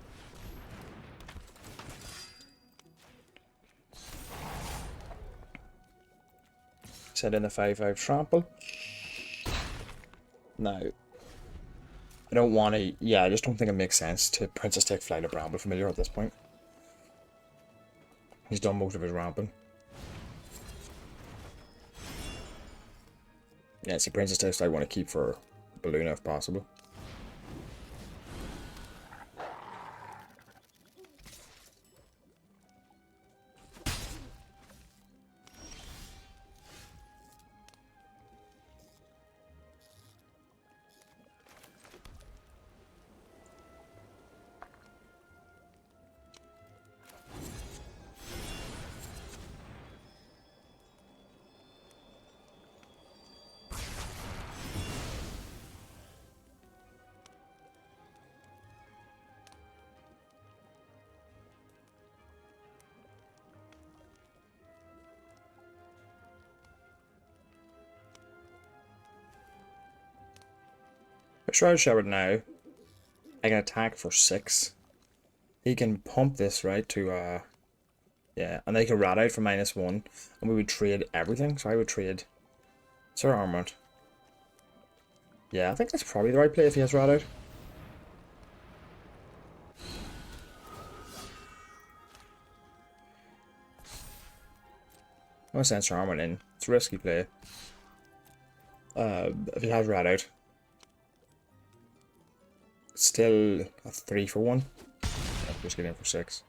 Send in the 5/5 trample. Now, I don't want to. Yeah, I just don't think it makes sense to Princess Take Flight or Bramble Familiar at this point. He's done most of his ramping. Yeah, see, Princess Takes Flight I want to keep for Balloon if possible. Shroud Shepherd now, I can attack for 6. He can pump this, right, to, yeah, and they can rat out for -1, and we would trade everything, so I would trade Sir Armament. Yeah, I think that's probably the right play if he has rat out. I'm gonna send Sir Armament in. It's a risky play. If he has rat out. Still a 3 for 1. Yeah, just get in for 6.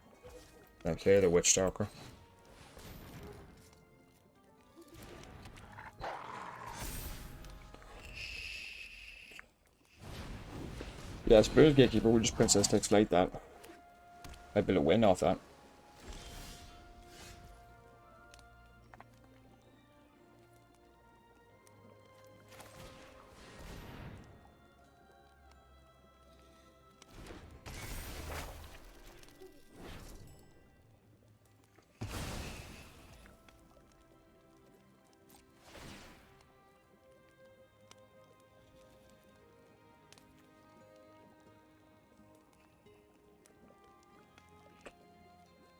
Then play the Witch Stalker. Yeah, Spirit Gatekeeper, we'll just Princess Takes Flight that. Might be a win off that.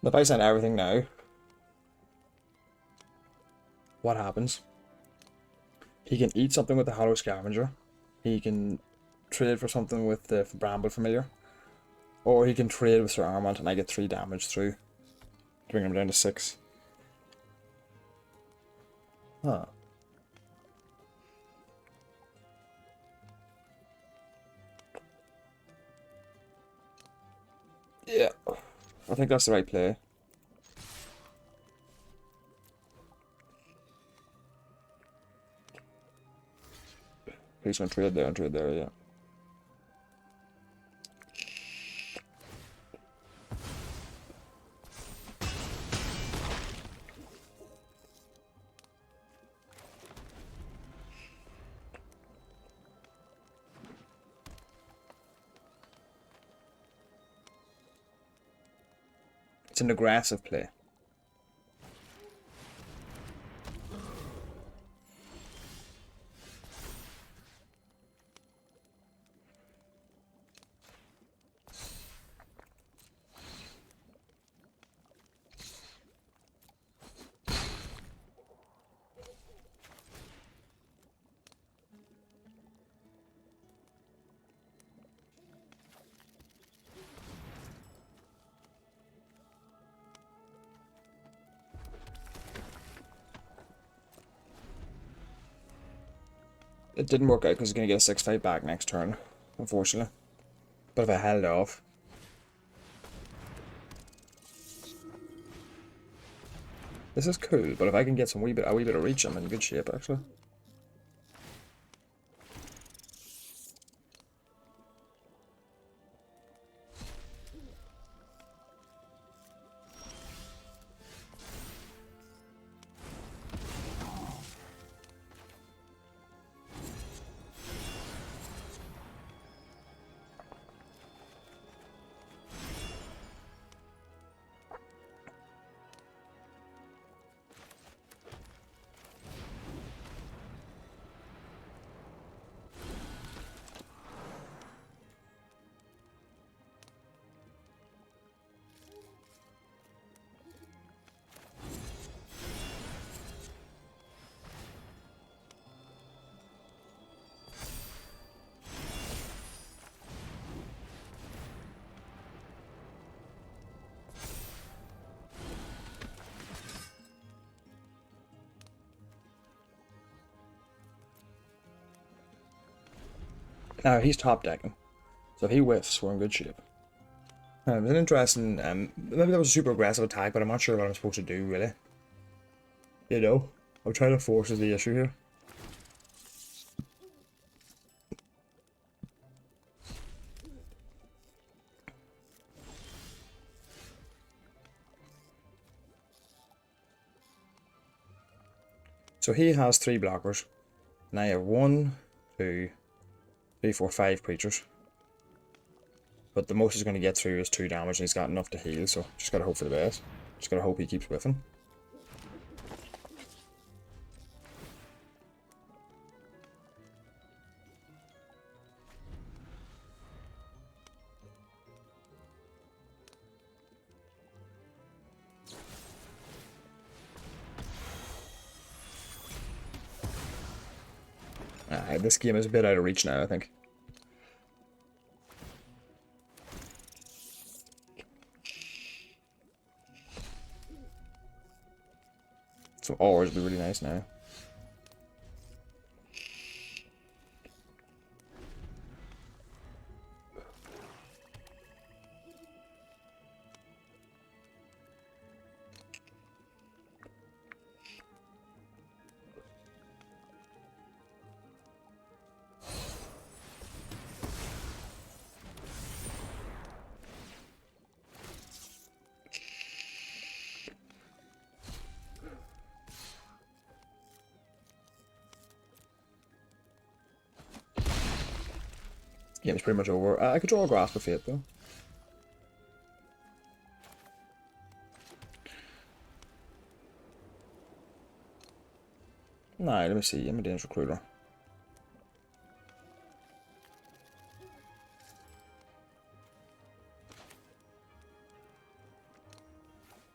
If I send everything now, what happens? He can eat something with the Hollow Scavenger. He can trade for something with the Bramble Familiar. Or he can trade with Sir Armament and I get 3 damage through. To bring him down to 6. Huh. Yeah. I think that's the right play. He's gonna trade there and trade there, yeah. It's an aggressive play. It didn't work out because he's going to get a 6-5 back next turn, unfortunately. But if I held off... This is cool, but if I can get a wee bit of reach, I'm in good shape, actually. Now, he's top decking. So if he whiffs, we're in good shape. It was an interesting, maybe that was a super aggressive attack, but I'm not sure what I'm supposed to do, really. You know, I'm trying to force is the issue here. So he has 3 blockers, and I have 1, 2, 3, 4, 5 creatures. But the most he's going to get through is 2 damage, and he's got enough to heal, so just gotta hope for the best. Just gotta hope he keeps whiffing. This game is a bit out of reach now, I think. So ores would be really nice now. Game's pretty much over. I could draw a Grasp of Fate though. Nah, let me see. I'm a Danish recruiter.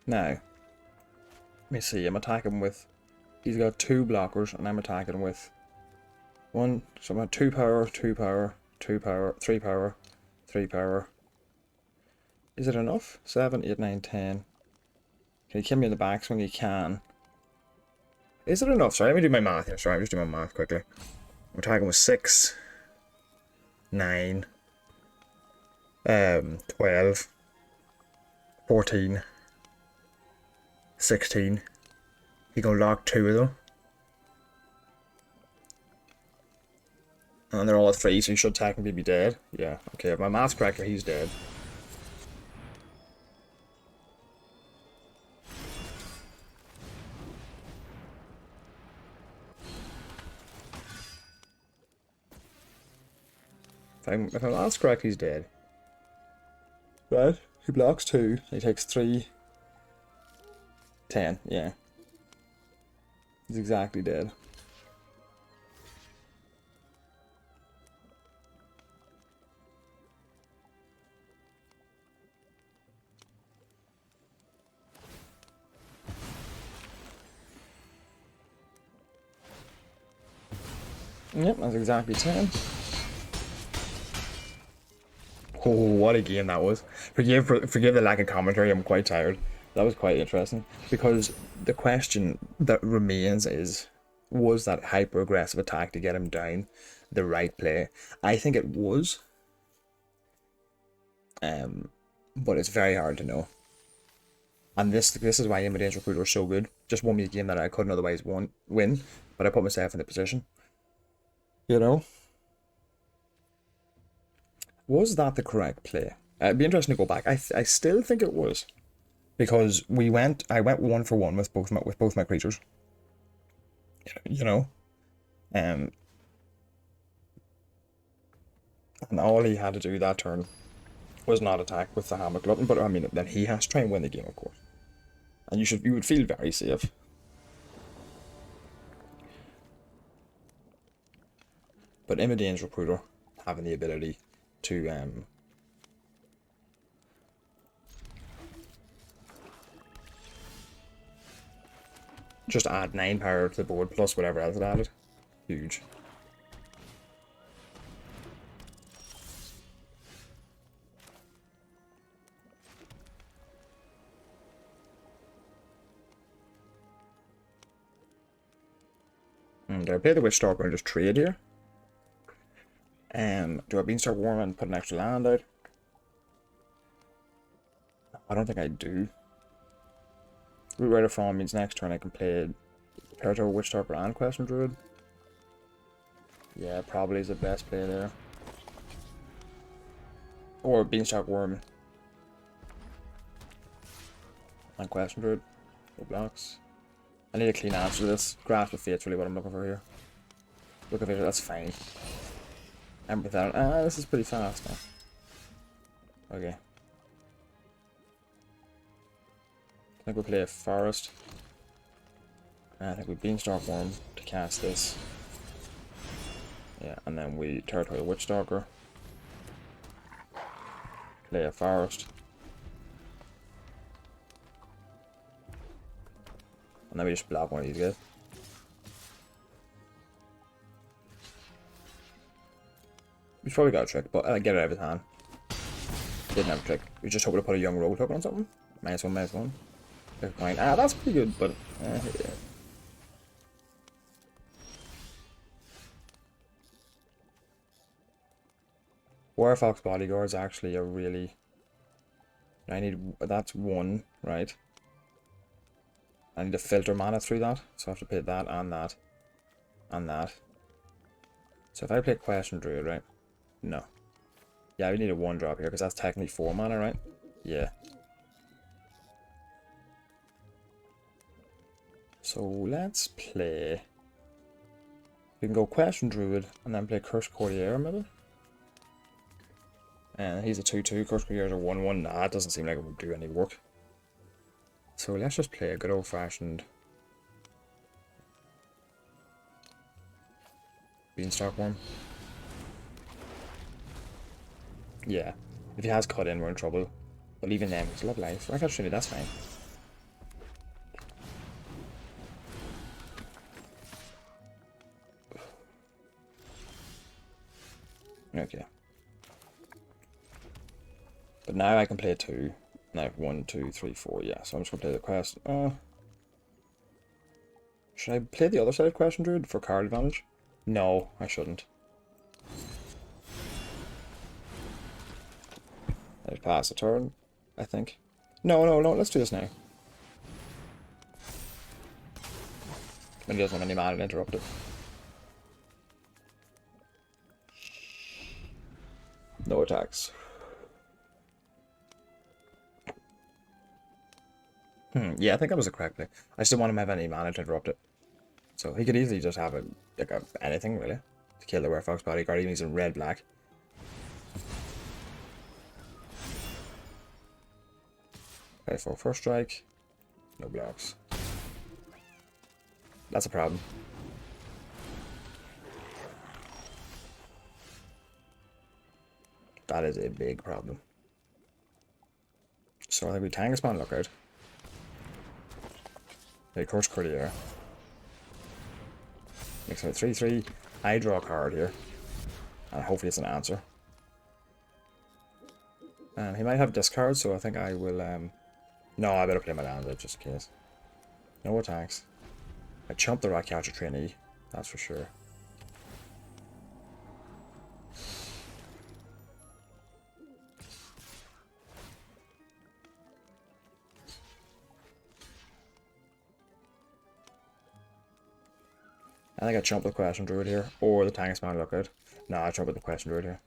Now, let me see. I'm attacking with. He's got 2 blockers, and I'm attacking with 1. So I'm at 2 power, 2 power, 2 power, 3 power, 3 power. Is it enough? 7, 8, 9, 10. Can you kill me in the backswing? You can. Is it enough? Sorry, let me do my math here. Sorry, I'm just doing my math quickly. I'm attacking with 6, 9, 12, 14, 16. He can lock 2 of them. And they're all at 3, so he should technically be dead. Yeah, okay, if my math's correct, he's dead. If my math's correct, he's dead. Right, he blocks 2, he takes 3 10, yeah. He's exactly dead. Yep, that's exactly 10. Oh, what a game that was. Forgive the lack of commentary, I'm quite tired. That was quite interesting. Because the question that remains is, was that hyper-aggressive attack to get him down the right play? I think it was. But it's very hard to know. And this is why Immigrant's Recruiter is so good. Just won me a game that I couldn't otherwise win, but I put myself in the position. You know? Was that the correct play? It'd be interesting to go back. I still think it was. Because I went 1-for-1 with both my creatures. You know? And all he had to do that turn was not attack with the Hammer Glutton, but I mean then he has to try and win the game, of course. And you would feel very safe. But Immidane's Recruiter having the ability to just add 9 power to the board plus whatever else it added. Huge. Do I play the Witch Stalker and just trade here? Do I Beanstalk Worm and put an extra land out? I don't think I do. Root Rider Fawn means next turn I can play Territorial Witch Stalker and Question Druid. Yeah, probably is the best play there. Or Beanstalk Worm and Question Druid. No blocks. I need a clean answer to this. Grasp of Fate's really what I'm looking for here. Look at it, that's fine. Ember Theron. This is pretty fast now. Okay. I think we'll play a Forest. I think we Beanstalk Worm to cast this. Yeah, and then we Territorial Witch Stalker. Play a Forest. And then we just block one of these guys. We probably got a trick, but I get it out of his hand. Didn't have a trick. We just hoping to put a young rogue token on something. -1/-1. That's pretty good, but yeah. Werefox Bodyguard is actually a really... that's 1, right? I need to filter mana through that, so I have to play that and that. And that. So if I play Question Druid, right? No. Yeah, we need a 1-drop here, because that's technically 4 mana, right? Yeah. So let's play... We can go Question Druid, and then play Curse Courtier, maybe? And he's a 2/2, Curse Courtier is a 1/1. Nah, it doesn't seem like it would do any work. So let's just play a good old-fashioned Beanstalk Worm. Yeah, if he has cut in, we're in trouble. But even then, he's a lot of life. I got Trinity, that's fine. Okay. But now I can play 2. Now 1, 2, 3, 4. Yeah, so I'm just gonna play the quest. Should I play the other side of Question Druid for card advantage? No, I shouldn't. I'd pass a turn, I think. No, let's do this now. When he doesn't have any mana to interrupt it. No attacks. Yeah, I think that was a correct play. I just didn't want him to have any mana to interrupt it. So he could easily just have anything, really. To kill the Werefox Bodyguard, even if he's in red-black. Okay, for first strike. No blocks. That's a problem. That is a big problem. So I think we Tank Spawn Lookout. Of course, Courtier. Makes it a 3-3. I draw a card here. And hopefully it's an answer. And he might have discard, so I think I will... No, I better play my land just in case. No attacks. I chumped the Ratcatcher Trainee, that's for sure. I think I chumped the Question Druid here, or the Tank Spawn Lookout. No, I chumped with the Question Druid here.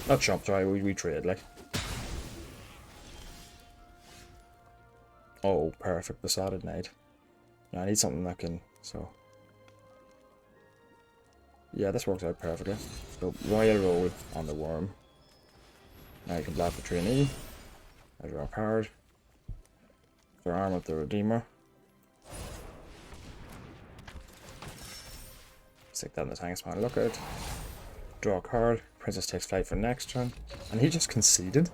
Not chump, sorry, we trade, like. Oh, perfect, Besotted Knight. Now I need something that can, so... Yeah, this works out perfectly. So, Royal Roll on the Worm. Now you can block the Trainee. I draw a card. For Arm with the Redeemer. Stick that in the Tank Spawn Lookout. Draw a card. Princess takes flight for next turn. And he just conceded.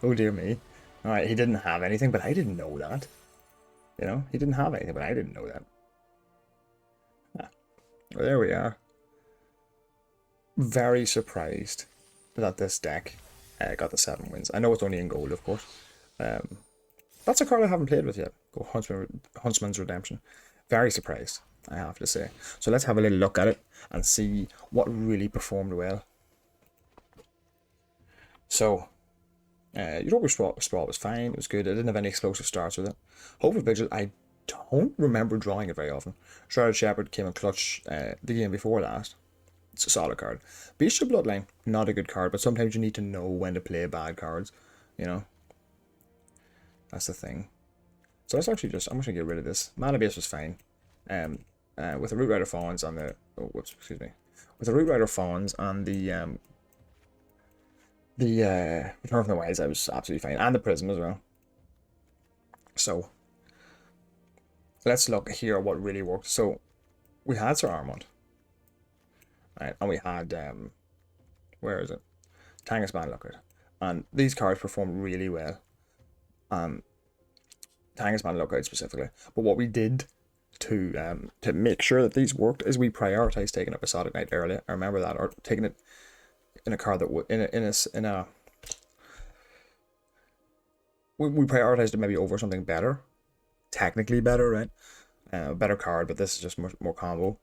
Oh dear me. Alright, he didn't have anything, but I didn't know that. You know, he didn't have anything, but I didn't know that. Ah. Well, there we are. Very surprised that this deck got the 7 wins. I know it's only in gold, of course. That's a card I haven't played with yet. Go Huntsman's Redemption. Very surprised, I have to say. So let's have a little look at it and see what really performed well. So, Utopia Sprawl was fine, it was good. I didn't have any explosive starts with it. Hope of Vigil, I don't remember drawing it very often. Shrouded Shepherd came in clutch the game before last. It's a solid card. Bestial Bloodline, not a good card, but sometimes you need to know when to play bad cards, you know. That's the thing. So let's actually just, I'm just going to get rid of this. Mana Base was fine. With the Root Rider Fawns and the, oh, whoops, excuse me. With the Root Rider Fawns and the Return from the Wilds, I was absolutely fine. And the Prism as well. So, let's look here at what really worked. So, we had Sir Armand. Right, and we had, where is it? Tank Spawn Lookout. And these cards performed really well. Tank Spawn Lookout specifically. But what we did to make sure that these worked is we prioritized taking up a Besotted Knight early. I remember that, or taking it in a card that would we prioritized it maybe over something better, technically better, right? Better card, but this is just more combo.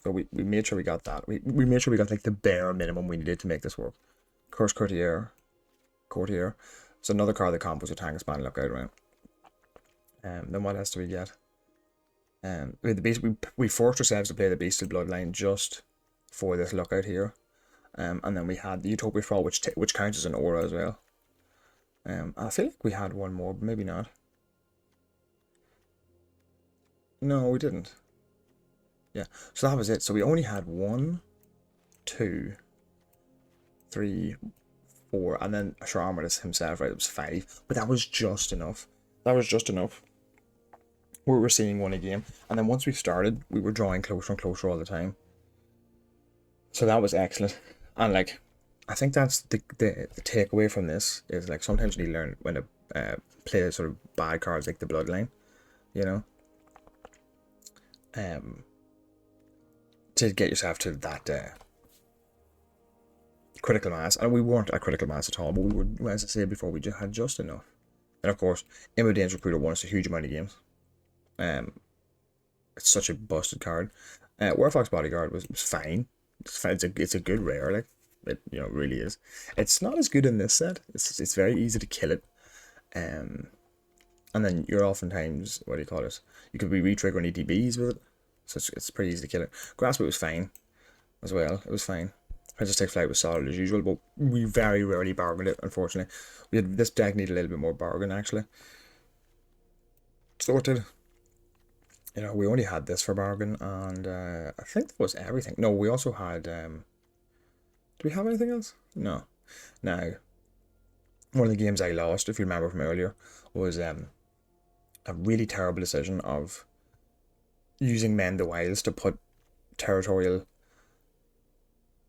So we made sure we got that. We made sure we got like the bare minimum we needed to make this work. Curse Courtier. So another card that combos with Tank Spawn Lookout, right? Then what else do we get? We forced ourselves to play the Bestial Bloodline just for this Lookout here. And then we had the Utopia Sprawl, which counts as an aura as well. I feel like we had one more, but maybe not. No, we didn't. Yeah, so that was it. So we only had 1, 2, 3, 4, and then Sir Armadis himself, right? It was 5, but that was just enough. That was just enough. We were seeing one a game, and then once we started, we were drawing closer and closer all the time. So that was excellent. And like, I think that's the takeaway from this is like sometimes you need to learn when to play sort of bad cards like the Bloodline, you know, to get yourself to that critical mass. And we weren't at critical mass at all, but we were, as I said before, we just had just enough. And of course, Immodane's Recruiter won us a huge amount of games. It's such a busted card. Werewolf's Bodyguard was fine. It's a good rare, like it really is. It's not as good in this set. It's very easy to kill it, and then you're oftentimes, what do you call it? You could be re-triggering ETBs with it, so it's pretty easy to kill it. Grasp was fine, as well. It was fine. Princess Take Flight was solid as usual, but we very rarely bargained it. Unfortunately, this deck needed a little bit more bargain actually. So it did. You know, we only had this for bargain, and I think that was everything. No, we also had, do we have anything else? No. Now, one of the games I lost, if you remember from earlier, was a really terrible decision of using Mend the Wilds to put Territorial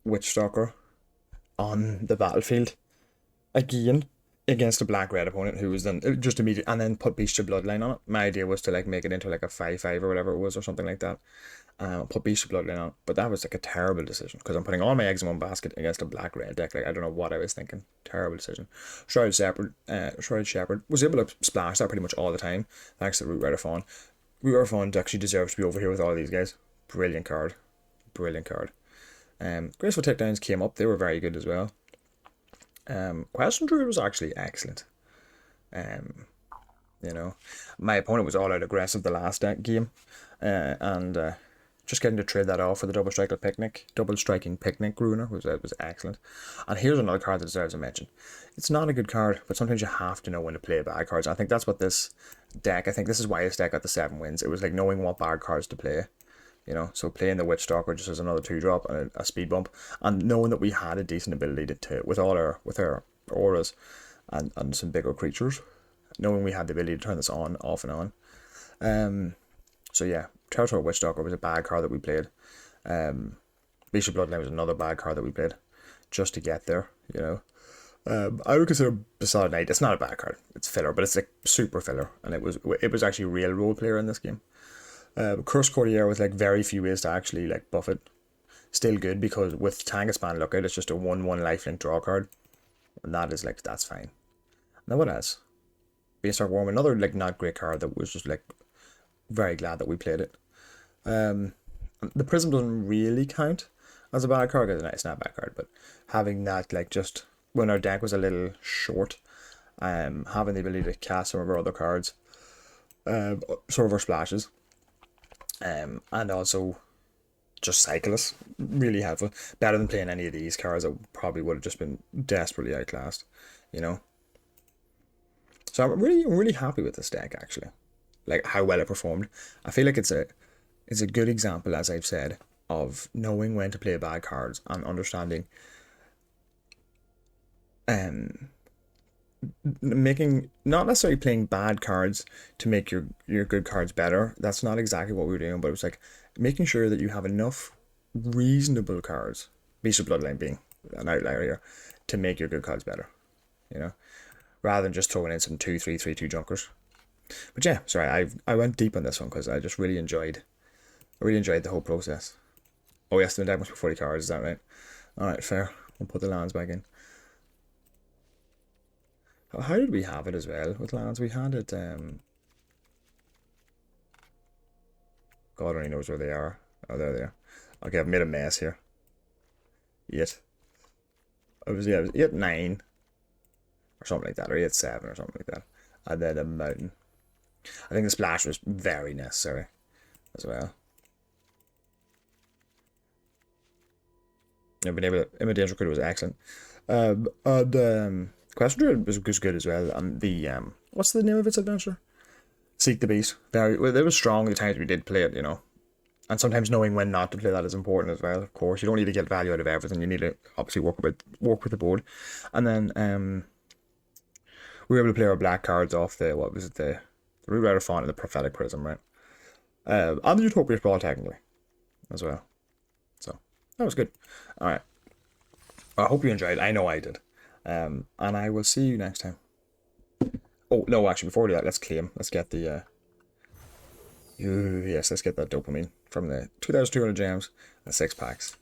Witchstalker on the battlefield again against a black-red opponent who was then just immediate, and then put Beast of Bloodline on it. My idea was to like make it into like a 5/5 or whatever it was or something like that. Put Beast of Bloodline on it, but that was like a terrible decision because I'm putting all my eggs in one basket against a black-red deck. Like I don't know what I was thinking. Terrible decision. Shrouded Shepherd was able to splash that pretty much all the time thanks to Root Rider Fawn. Root Rider Fawn actually deserves to be over here with all these guys. Brilliant card. Brilliant card. Graceful Takedowns came up. They were very good as well. Question Druid was actually excellent. You know, my opponent was all out aggressive the last game, and just getting to trade that off for the double striking picnic ruiner was excellent. And here's another card that deserves a mention. It's not a good card, but sometimes you have to know when to play bad cards. I think that's what this deck. I think this is why this deck got the 7 wins. It was like knowing what bad cards to play. You know, so playing the Witchstalker just as another 2-drop and a speed bump, and knowing that we had a decent ability to with our auras and some bigger creatures, knowing we had the ability to turn this on, off and on. So yeah, Territorial Witchstalker was a bad card that we played. Beast of Bloodline was another bad card that we played, just to get there. You know, I would consider Besotted Knight. It's not a bad card. It's filler, but it's like super filler, and it was actually a real role player in this game. Cursed Courtier with like very few ways to actually like buff it. Still good because with Tangaspan Lookout, it's just a 1/1 lifelink draw card, and that's fine. Now what else? Beanstalk Worm, another like not great card that was just like very glad that we played it. The Prism doesn't really count as a bad card because it's not a bad card, but having that like just when our deck was a little short, having the ability to cast some of our other cards, sort of our splashes. And also just cycle us, really helpful. Better than playing any of these cards that probably would have just been desperately outclassed, you know. So I'm really happy with this deck actually, like how well it performed. I feel like it's a good example, as I've said, of knowing when to play bad cards and understanding, making not necessarily playing bad cards to make your good cards better. That's not exactly what we were doing, but it was like making sure that you have enough reasonable cards, Beast of Bloodline being an outlier here, to make your good cards better, you know, rather than just throwing in some 2/3/3/2 junkers. But yeah, sorry, I went deep on this one because I just really enjoyed the whole process. Oh yes, the deck must be 40 cards, is that right? Alright, fair. We'll put the lands back in. How did we have it as well with lands? We had it, God only knows where they are. Oh, there they are. Okay, I've made a mess here. 8. It was 8/9 or something like that, or 8/7 or something like that. And then a mountain. I think the splash was very necessary as well. I've been able to. Imitation Recruiter was excellent. Question Druid was good as well. And the what's the name of its adventure? Seek the Beast. It was strong the times we did play it, you know. And sometimes knowing when not to play that is important as well. Of course, you don't need to get value out of everything. You need to obviously work with the board. And then we were able to play our black cards off the Root Rider Fawn and the Prophetic Prism, right? And the Utopia Sprawl technically as well. So that was good. All right. I hope you enjoyed. I know I did. And I will see you next time. Oh no, actually, before we do that, let's claim. Let's get the yes, let's get that dopamine from the 2,200 gems and 6 packs.